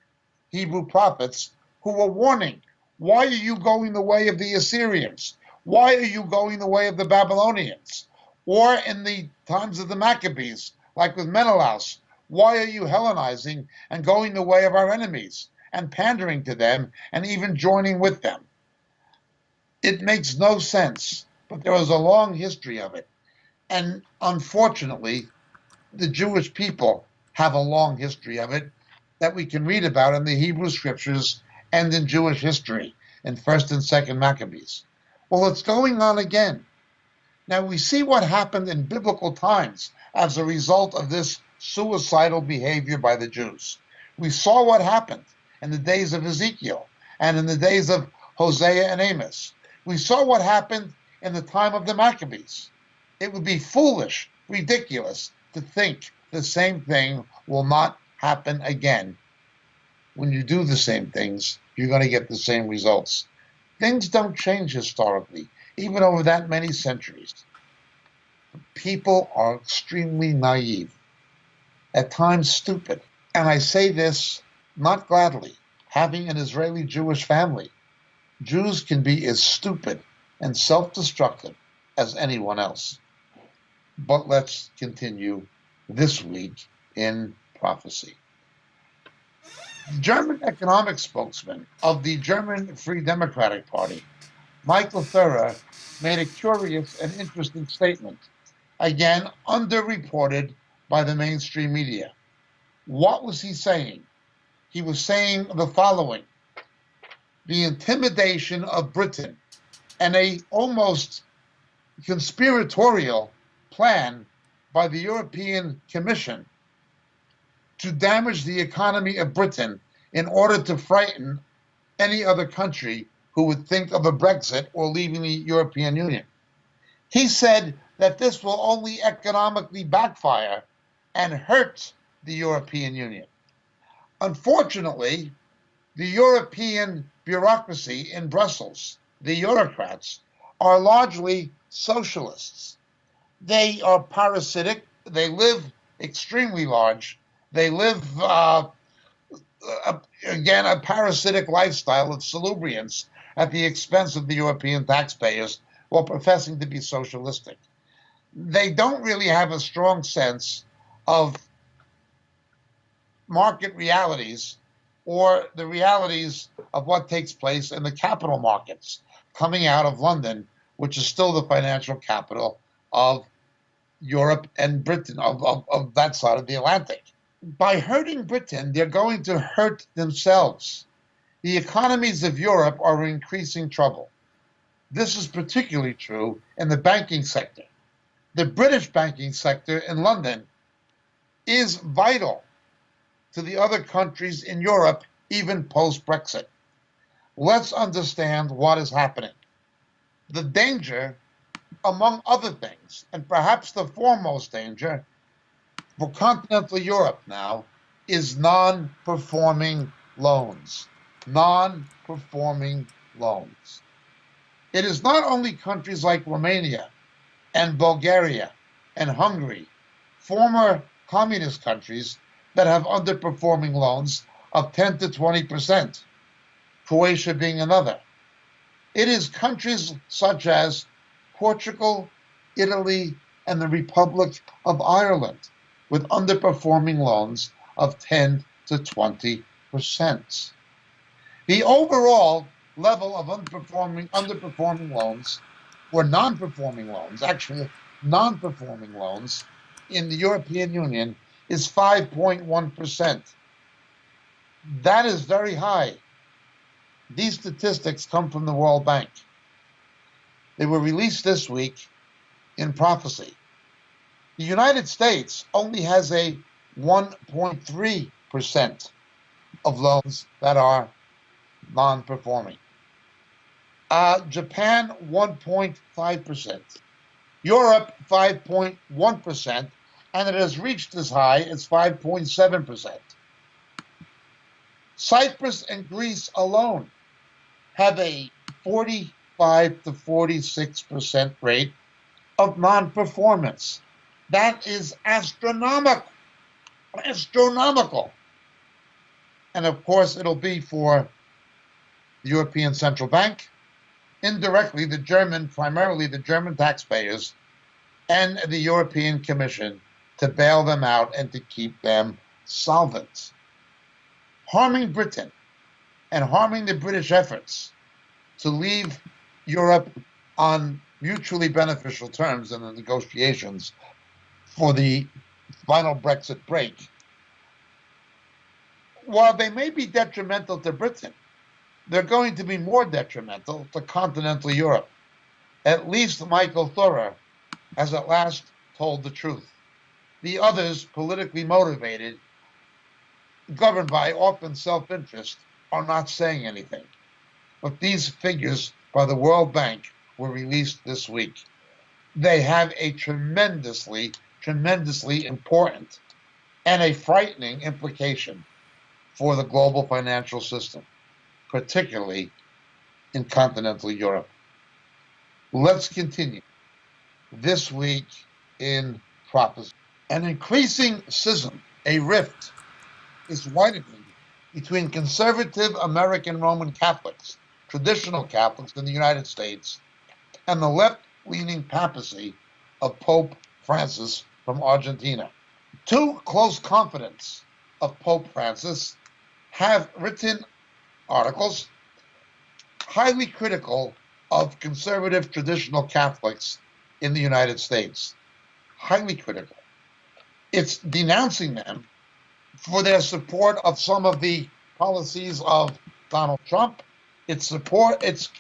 Hebrew prophets who were warning, why are you going the way of the Assyrians? Why are you going the way of the Babylonians? Or in the times of the Maccabees, like with Menelaus, why are you Hellenizing and going the way of our enemies and pandering to them and even joining with them? It makes no sense, but there is a long history of it. And unfortunately, the Jewish people have a long history of it that we can read about in the Hebrew scriptures and in Jewish history in 1st and 2nd Maccabees. Well, it's going on again. Now, we see what happened in biblical times as a result of this suicidal behavior by the Jews. We saw what happened in the days of Ezekiel and in the days of Hosea and Amos. We saw what happened in the time of the Maccabees. It would be foolish, ridiculous to think the same thing will not happen again. When you do the same things, you're going to get the same results. Things don't change historically, even over that many centuries. People are extremely naive, at times stupid. And I say this not gladly. Having an Israeli Jewish family, Jews can be as stupid and self-destructive as anyone else. But let's continue this week in prophecy. The German economic spokesman of the German Free Democratic Party, Michael Thurrer, made a curious and interesting statement, again underreported by the mainstream media. What was he saying? He was saying the following: the intimidation of Britain and a almost conspiratorial plan by the European Commission to damage the economy of Britain in order to frighten any other country who would think of a Brexit or leaving the European Union. He said that this will only economically backfire and hurt the European Union. Unfortunately, the European bureaucracy in Brussels, the Eurocrats, are largely socialists. They are parasitic. They live extremely large. They live, again, a parasitic lifestyle of salubriance at the expense of the European taxpayers while professing to be socialistic. They don't really have a strong sense of market realities or the realities of what takes place in the capital markets coming out of London, which is still the financial capital of Europe and Britain, of that side of the Atlantic. By hurting Britain, they're going to hurt themselves. The economies of Europe are in increasing trouble. This is particularly true in the banking sector. The British banking sector in London is vital to the other countries in Europe, even post-Brexit. Let's understand what is happening. The danger, among other things, and perhaps the foremost danger for continental Europe now, is non-performing loans. Non-performing loans. It is not only countries like Romania and Bulgaria and Hungary, former communist countries, that have underperforming loans of 10 to 20%, Croatia being another. It is countries such as Portugal, Italy, and the Republic of Ireland with underperforming loans of 10 to 20%. The overall level of underperforming loans, or non-performing loans, actually non-performing loans in the European Union is 5.1%. That is very high. These statistics come from the World Bank. They were released this week in Prophecy. The United States only has a 1.3% of loans that are non-performing. Japan, 1.5%. Europe, 5.1%. And it has reached as high as 5.7%. Cyprus and Greece alone have a 45 to 46% rate of non-performance. That is astronomical. Astronomical. And of course, it'll be for the European Central Bank, indirectly primarily the German taxpayers, and the European Commission to bail them out and to keep them solvent. Harming Britain and harming the British efforts to leave Europe on mutually beneficial terms in the negotiations for the final Brexit break, while they may be detrimental to Britain, they're going to be more detrimental to continental Europe. At least Michael Thurer has at last told the truth. The others, politically motivated, governed by often self-interest, are not saying anything. But these figures by the World Bank were released this week. They have a tremendously important and a frightening implication for the global financial system, particularly in continental Europe. Let's continue. This week in Prophecy. An increasing schism, a rift, is widening between conservative American Roman Catholics, traditional Catholics in the United States, and the left-leaning papacy of Pope Francis from Argentina. Two close confidants of Pope Francis have written articles highly critical of conservative traditional Catholics in the United States. Highly critical. It's denouncing them for their support of some of the policies of Donald Trump. It's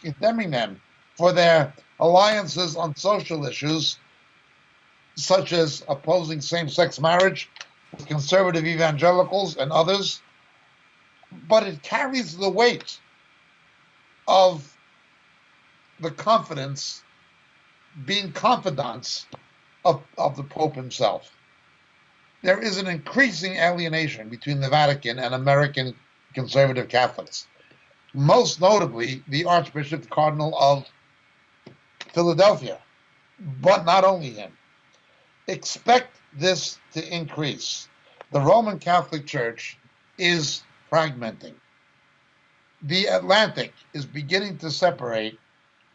condemning them for their alliances on social issues, such as opposing same-sex marriage with conservative evangelicals and others, but it carries the weight of the confidence, being confidants of the Pope himself. There is an increasing alienation between the Vatican and American conservative Catholics, most notably the Archbishop Cardinal of Philadelphia, but not only him. Expect this to increase. The Roman Catholic Church is fragmenting. The Atlantic is beginning to separate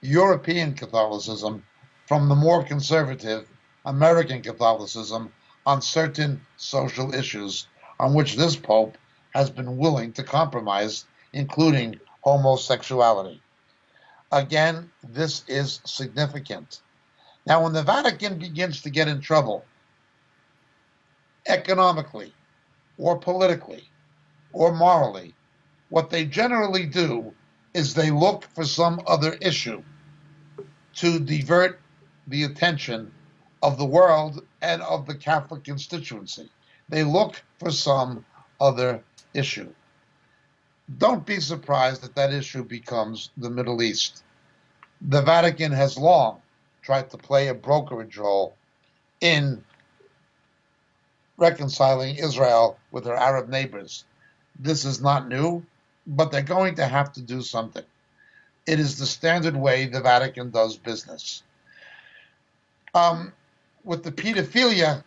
European Catholicism from the more conservative American Catholicism on certain social issues on which this Pope has been willing to compromise, including homosexuality. Again, this is significant. Now, when the Vatican begins to get in trouble, economically, or politically, or morally, what they generally do is they look for some other issue to divert the attention of the world and of the Catholic constituency. They look for some other issue. Don't be surprised that that issue becomes the Middle East. The Vatican has long tried to play a brokerage role in reconciling Israel with her Arab neighbors. This is not new, but they're going to have to do something. It is the standard way the Vatican does business. With the pedophilia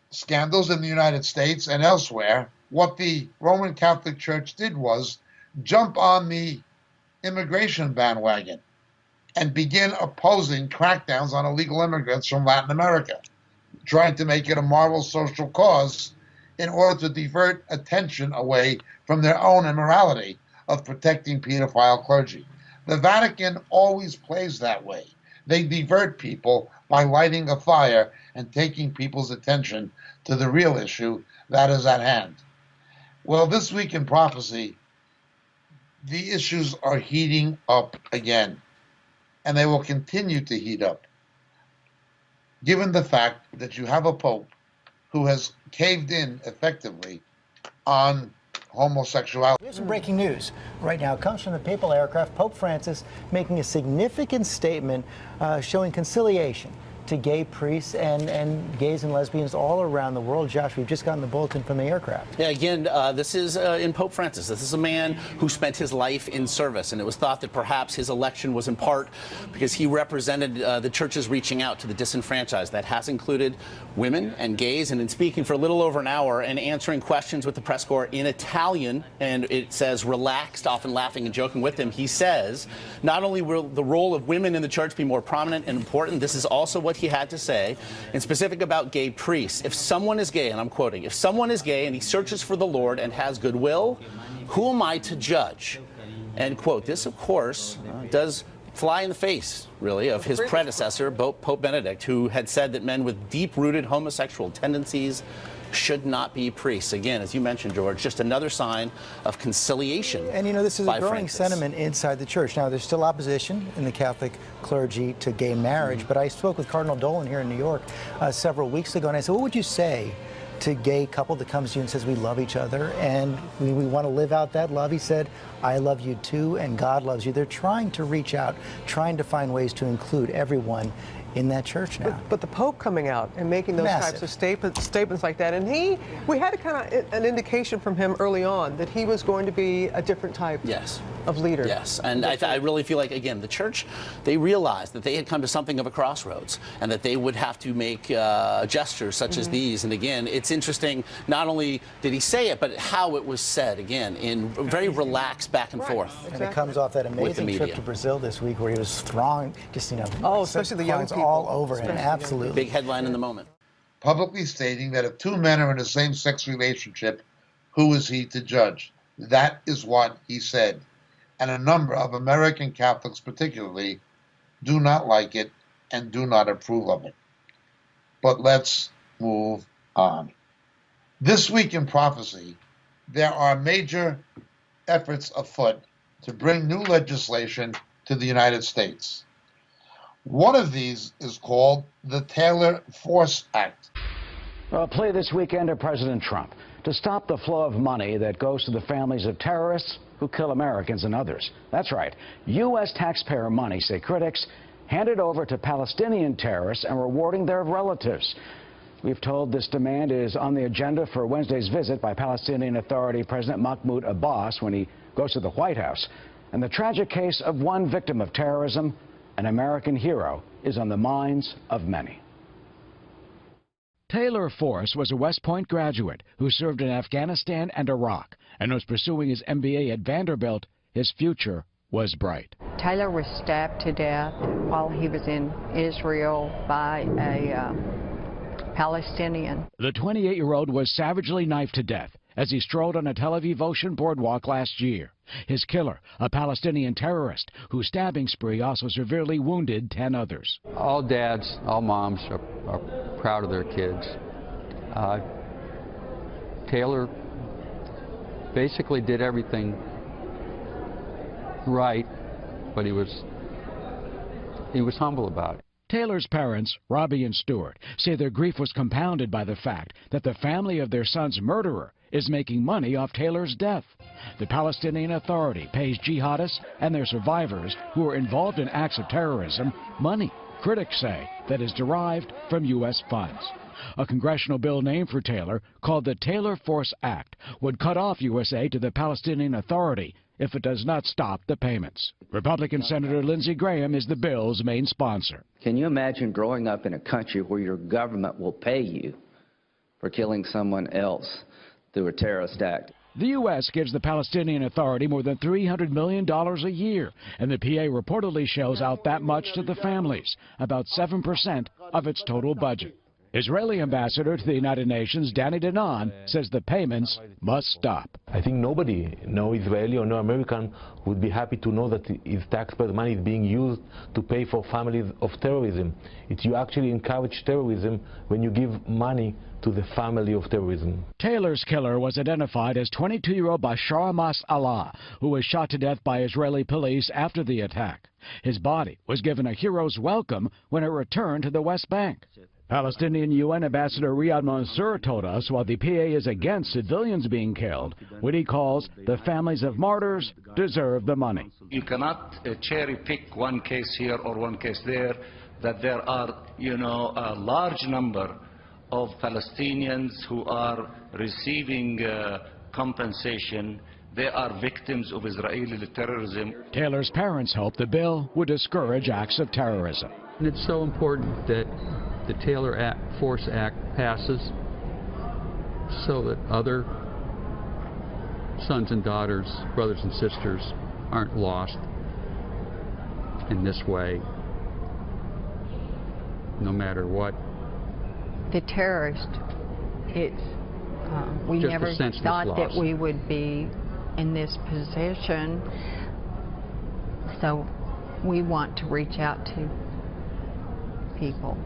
scandals in the United States and elsewhere, what the Roman Catholic Church did was jump on the immigration bandwagon and begin opposing crackdowns on illegal immigrants from Latin America, trying to make it a moral social cause in order to divert attention away from their own immorality of protecting pedophile clergy. The Vatican always plays that way. They divert people by lighting a fire and taking people's attention to the real issue that is at hand. Well, this week in prophecy, the issues are heating up again, and they will continue to heat up, given the fact that you have a pope who has caved in effectively on homosexuality. Here's some breaking news right now. It comes from the papal aircraft. Pope Francis making a significant statement showing conciliation to gay priests and gays and lesbians all around the world. Josh, we've just gotten the bulletin from the aircraft. Yeah, again, this is in Pope Francis. This is a man who spent his life in service, and it was thought that perhaps his election was in part because he represented the churches reaching out to the disenfranchised. That has included women and gays, and in speaking for a little over an hour and answering questions with the press corps in Italian, and it says relaxed, often laughing and joking with him, he says not only will the role of women in the church be more prominent and important, this is also what he had to say, in specific about gay priests. If someone is gay, and I'm quoting, if someone is gay and he searches for the Lord and has goodwill, who am I to judge? End quote. This, of course, does fly in the face, really, of his predecessor, Pope Benedict, who had said that men with deep-rooted homosexual tendencies should not be priests. Again, as you mentioned, George, just another sign of conciliation. And you know, this is a growing Francis. sentiment inside the church. Now, there's still opposition in the Catholic clergy to gay marriage, but I spoke with Cardinal Dolan here in New York several weeks ago, and I said, what would you say to a gay couple that comes to you and says, we love each other and we want to live out that love? He said, I love you too, and God loves you. They're trying to reach out, trying to find ways to include everyone in that church now. But the Pope coming out and making those types of statements like that, and we had a kind of an indication from him early on that he was going to be a different type of leader. Yes, and I really feel like, again, the church, they realized that they had come to something of a crossroads and that they would have to make gestures such as these. And again, it's interesting, not only did he say it, but how it was said, again, in very relaxed back and forth. And it comes off that amazing trip to Brazil this week where he was thronged, just, you know, especially the young people. All over him, absolutely. Big headline in the moment. Publicly stating that if two men are in a same-sex relationship, who is he to judge? That is what he said. And a number of American Catholics particularly do not like it and do not approve of it. But let's move on. This week in prophecy, there are major efforts afoot to bring new legislation to the United States. One of these is called the Taylor Force Act. A plea this weekend of President Trump to stop the flow of money that goes to the families of terrorists who kill Americans and others. That's right, U.S. taxpayer money, say critics, handed over to Palestinian terrorists and rewarding their relatives. We've told this demand is on the agenda for Wednesday's visit by Palestinian Authority President Mahmoud Abbas when he goes to the White House. And the tragic case of one victim of terrorism, an American hero, is on the minds of many. Taylor Force was a West Point graduate who served in Afghanistan and Iraq and was pursuing his MBA at Vanderbilt. His future was bright. Taylor was stabbed to death while he was in Israel by a Palestinian. The 28-year-old was savagely knifed to death as he strolled on a Tel Aviv Ocean boardwalk last year. His killer, a Palestinian terrorist, whose stabbing spree also severely wounded 10 others. All dads, all moms are proud of their kids. Taylor basically did everything right, but he was humble about it. Taylor's parents, Robbie and Stuart, say their grief was compounded by the fact that the family of their son's murderer is making money off Taylor's death. The Palestinian Authority pays jihadists and their survivors who are involved in acts of terrorism money, critics say, that is derived from U.S. funds. A congressional bill named for Taylor, called the Taylor Force Act, would cut off U.S. aid to the Palestinian Authority if it does not stop the payments. Republican Senator Lindsey Graham is the bill's main sponsor. Can you imagine growing up in a country where your government will pay you for killing someone else through a terrorist act? The U.S. gives the Palestinian Authority more than $300 million a year, and the PA reportedly shells out that much to the families, about 7% of its total budget. Israeli ambassador to the United Nations, Danny Danon, says the payments must stop. I think nobody, no Israeli or no American, would be happy to know that his taxpayer money is being used to pay for families of terrorism. You actually encourage terrorism when you give money to the family of terrorism. Taylor's killer was identified as 22-year-old Bashar Mas'allah, who was shot to death by Israeli police after the attack. His body was given a hero's welcome when it returned to the West Bank. Palestinian UN Ambassador Riyad Mansour told us while the PA is against civilians being killed, what he calls the families of martyrs deserve the money. You cannot cherry pick one case here or one case there, that there are, a large number of Palestinians who are receiving compensation. They are victims of Israeli terrorism. Taylor's parents hope the bill would discourage acts of terrorism. And it's so important that the Taylor Force Act passes so that other sons and daughters, brothers and sisters aren't lost in this way, no matter what. The terrorist, we Just never thought that we would be in this position, so we want to reach out to people.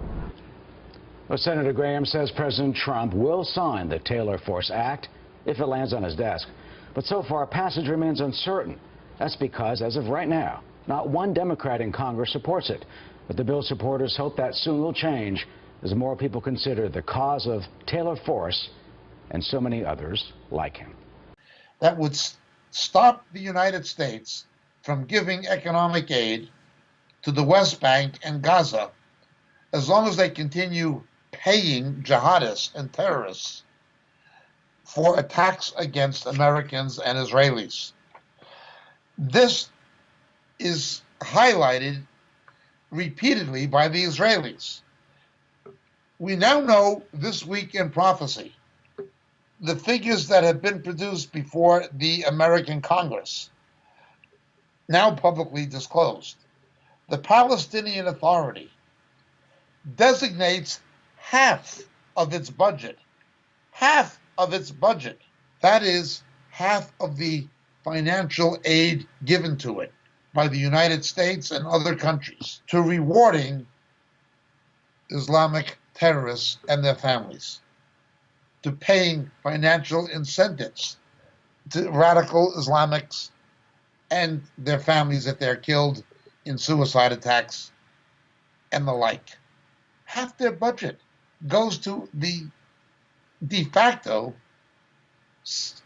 Well, Senator Graham says President Trump will sign the Taylor Force Act if it lands on his desk. But so far, passage remains uncertain. That's because, as of right now, not one Democrat in Congress supports it. But the bill's supporters hope that soon will change as more people consider the cause of Taylor Force and so many others like him. That would stop the United States from giving economic aid to the West Bank and Gaza as long as they continue paying jihadists and terrorists for attacks against Americans and Israelis. This is highlighted repeatedly by the Israelis. We now know this week in prophecy the figures that have been produced before the American Congress, now publicly disclosed. The Palestinian Authority designates half of its budget, that is, half of the financial aid given to it by the United States and other countries, to rewarding Islamic terrorists and their families, to paying financial incentives to radical Islamics and their families if they're killed in suicide attacks and the like. Half their budget goes to the de facto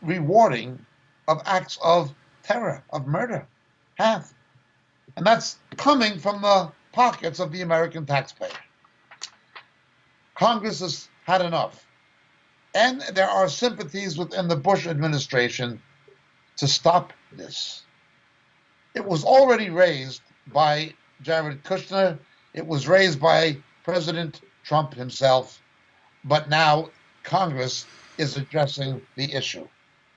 rewarding of acts of terror, of murder. Half. And that's coming from the pockets of the American taxpayer. Congress has had enough. And there are sympathies within the Bush administration to stop this. It was already raised by Jared Kushner. It was raised by President Trump himself. But now Congress is addressing the issue.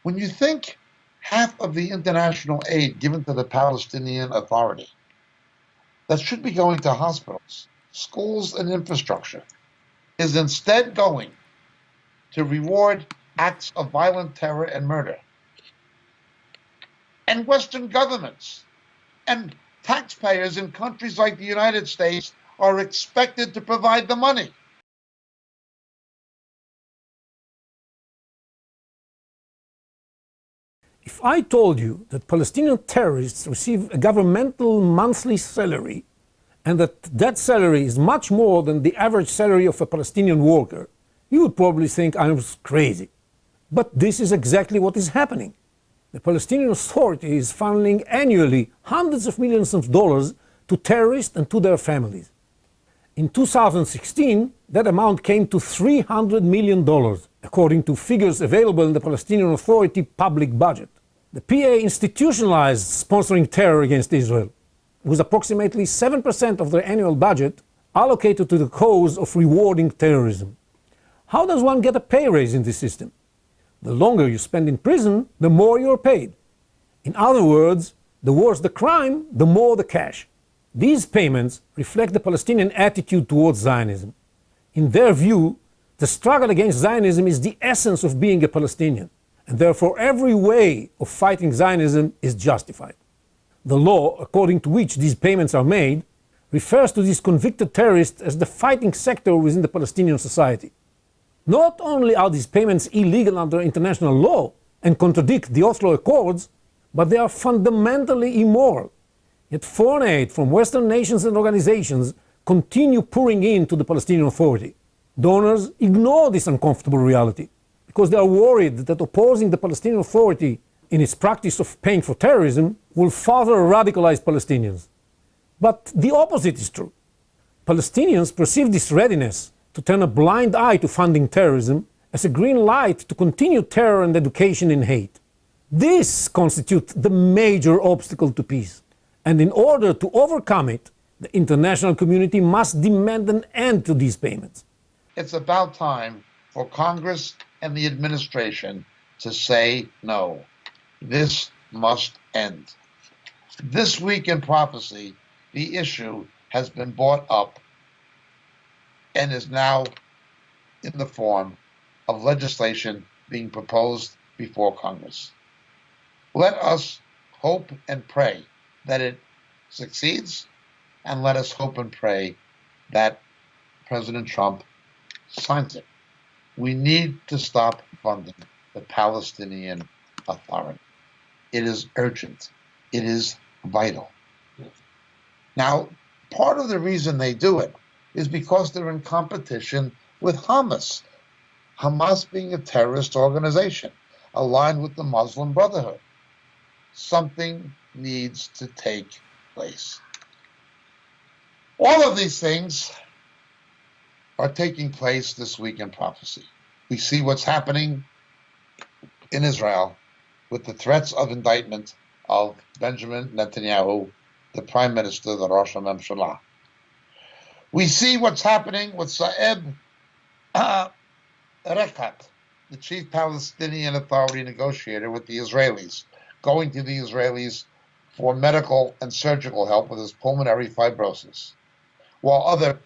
When you think half of the international aid given to the Palestinian Authority that should be going to hospitals, schools, and infrastructure is instead going to reward acts of violent terror and murder, and Western governments and taxpayers in countries like the United States are expected to provide the money. If I told you that Palestinian terrorists receive a governmental monthly salary and that that salary is much more than the average salary of a Palestinian worker, you would probably think I was crazy. But this is exactly what is happening. The Palestinian Authority is funneling annually hundreds of millions of dollars to terrorists and to their families. In 2016, that amount came to $300 million, according to figures available in the Palestinian Authority public budget. The PA institutionalized sponsoring terror against Israel, with approximately 7% of their annual budget allocated to the cause of rewarding terrorism. How does one get a pay raise in this system? The longer you spend in prison, the more you're paid. In other words, the worse the crime, the more the cash. These payments reflect the Palestinian attitude towards Zionism. In their view, the struggle against Zionism is the essence of being a Palestinian, and therefore every way of fighting Zionism is justified. The law, according to which these payments are made, refers to these convicted terrorists as the fighting sector within the Palestinian society. Not only are these payments illegal under international law and contradict the Oslo Accords, but they are fundamentally immoral. Yet foreign aid from Western nations and organizations continue pouring into the Palestinian Authority. Donors ignore this uncomfortable reality because they are worried that opposing the Palestinian Authority in its practice of paying for terrorism will further radicalize Palestinians. But the opposite is true. Palestinians perceive this readiness to turn a blind eye to funding terrorism as a green light to continue terror and education in hate. This constitutes the major obstacle to peace. And in order to overcome it, the international community must demand an end to these payments. It's about time for Congress and the administration to say no. This must end. This week in prophecy, the issue has been brought up and is now in the form of legislation being proposed before Congress. Let us hope and pray that it succeeds, and let us hope and pray that President Trump signs it. We need to stop funding the Palestinian Authority. It is urgent. It is vital. Now, part of the reason they do it is because they're in competition with Hamas. Hamas being a terrorist organization aligned with the Muslim Brotherhood. Something needs to take place. All of these things are taking place this week in prophecy. We see what's happening in Israel with the threats of indictment of Benjamin Netanyahu, the Prime Minister, the Rosh HaMemshalah. We see what's happening with Saeb Erekat, the chief Palestinian Authority negotiator with the Israelis, going to the Israelis for medical and surgical help with his pulmonary fibrosis, while other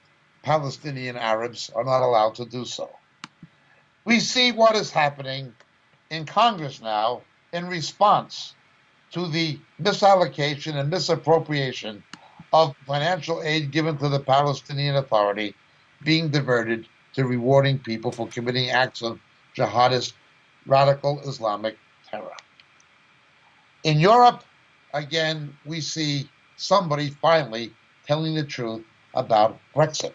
Palestinian Arabs are not allowed to do so. We see what is happening in Congress now in response to the misallocation and misappropriation of financial aid given to the Palestinian Authority being diverted to rewarding people for committing acts of jihadist, radical Islamic terror. In Europe, again, we see somebody finally telling the truth about Brexit.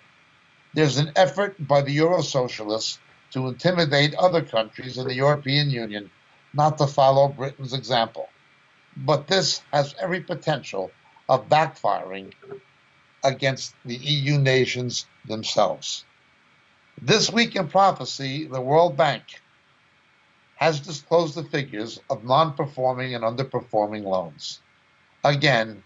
There's an effort by the Euro-socialists to intimidate other countries in the European Union not to follow Britain's example. But this has every potential of backfiring against the EU nations themselves. This week in prophecy, the World Bank has disclosed the figures of non-performing and underperforming loans. Again,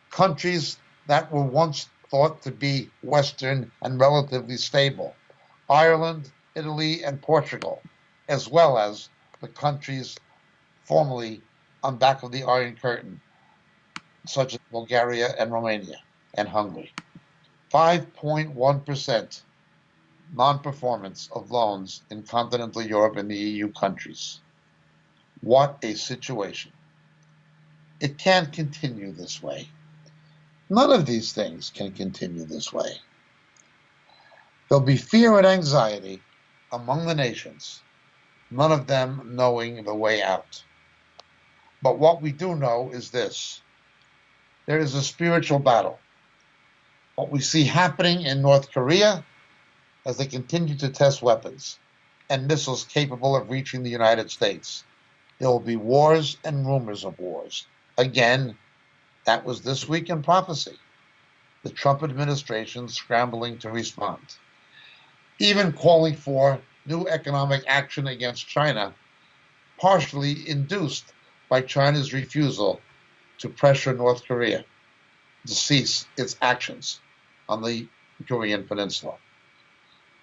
countries that were once thought to be Western and relatively stable, Ireland, Italy, and Portugal, as well as the countries formerly on back of the Iron Curtain, such as Bulgaria and Romania and Hungary. 5.1% non-performance of loans in continental Europe and the EU countries. What a situation. It can't continue this way. None of these things can continue this way. There'll be fear and anxiety among the nations, none of them knowing the way out. But what we do know is this: there is a spiritual battle. What we see happening in North Korea as they continue to test weapons and missiles capable of reaching the United States. There will be wars and rumors of wars. Again, that was this week in prophecy. The Trump administration scrambling to respond. Even calling for new economic action against China, partially induced by China's refusal to pressure North Korea to cease its actions on the Korean Peninsula.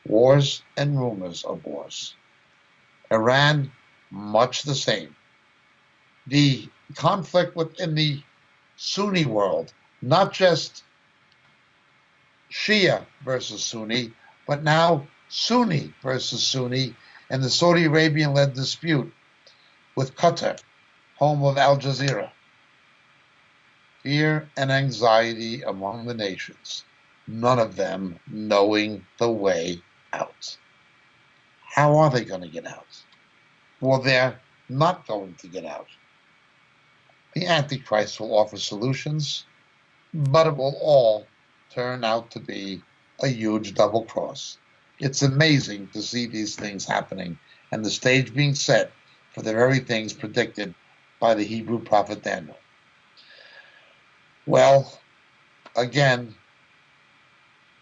Wars and rumors of wars. Iran, much the same. The conflict within the Sunni world, not just Shia versus Sunni, but now Sunni versus Sunni, and the Saudi Arabian-led dispute with Qatar, home of Al Jazeera. Fear and anxiety among the nations, none of them knowing the way out. How are they going to get out? Well, they're not going to get out. The Antichrist will offer solutions, but it will all turn out to be a huge double cross. It's amazing to see these things happening and the stage being set for the very things predicted by the Hebrew prophet Daniel. Well, again,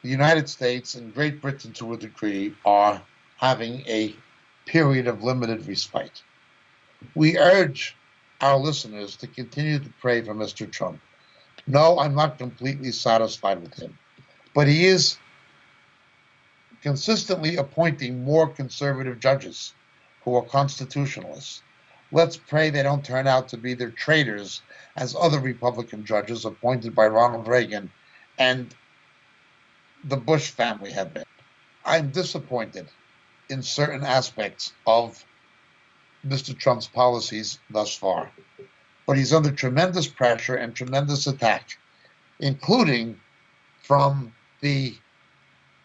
the United States and Great Britain, to a degree, are having a period of limited respite. We urge our listeners to continue to pray for Mr. Trump. No, I'm not completely satisfied with him, but he is consistently appointing more conservative judges who are constitutionalists. Let's pray they don't turn out to be their traitors as other Republican judges appointed by Ronald Reagan and the Bush family have been. I'm disappointed in certain aspects of Mr. Trump's policies thus far, but he's under tremendous pressure and tremendous attack, including from the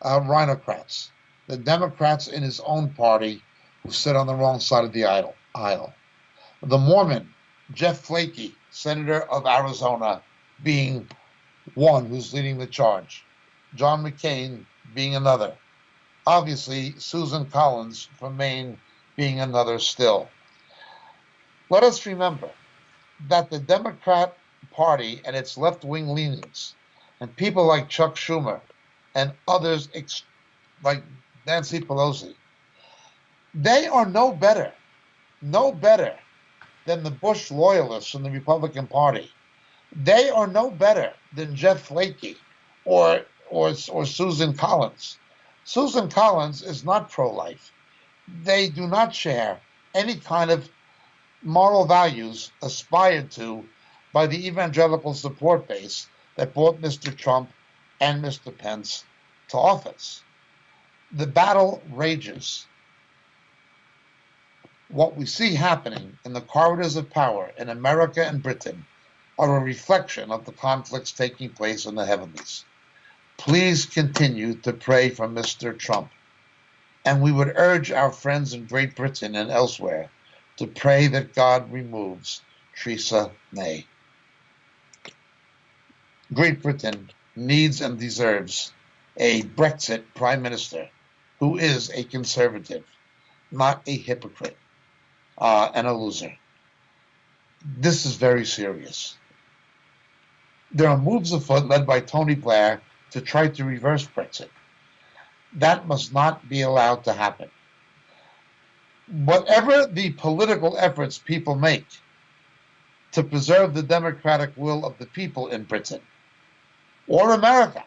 rhinocrats, the Democrats in his own party who sit on the wrong side of the aisle. The Mormon, Jeff Flake, senator of Arizona, being one who's leading the charge. John McCain being another. Obviously, Susan Collins from Maine being another still. Let us remember that the Democrat Party and its left-wing leanings, and people like Chuck Schumer and others like Nancy Pelosi, they are no better than the Bush loyalists in the Republican Party. They are no better than Jeff Flake or Susan Collins. Susan Collins is not pro-life. They do not share any kind of moral values aspired to by the evangelical support base that brought Mr. Trump and Mr. Pence to office. The battle rages. What we see happening in the corridors of power in America and Britain are a reflection of the conflicts taking place in the heavenlies. Please continue to pray for Mr. Trump. And we would urge our friends in Great Britain and elsewhere to pray that God removes Theresa May. Great Britain needs and deserves a Brexit Prime Minister who is a conservative, not a hypocrite and a loser. This is very serious. There are moves afoot led by Tony Blair to try to reverse Brexit. That must not be allowed to happen. Whatever the political efforts people make to preserve the democratic will of the people in Britain or America,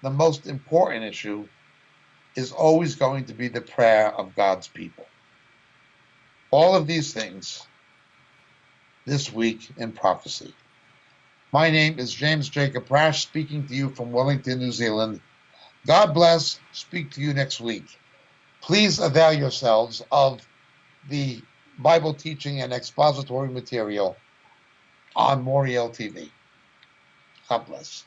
the most important issue is always going to be the prayer of God's people. All of these things this week in prophecy. My name is James Jacob Prasch, speaking to you from Wellington, New Zealand. God bless. Speak to you next week. Please avail yourselves of the Bible teaching and expository material on Moriel TV. God bless.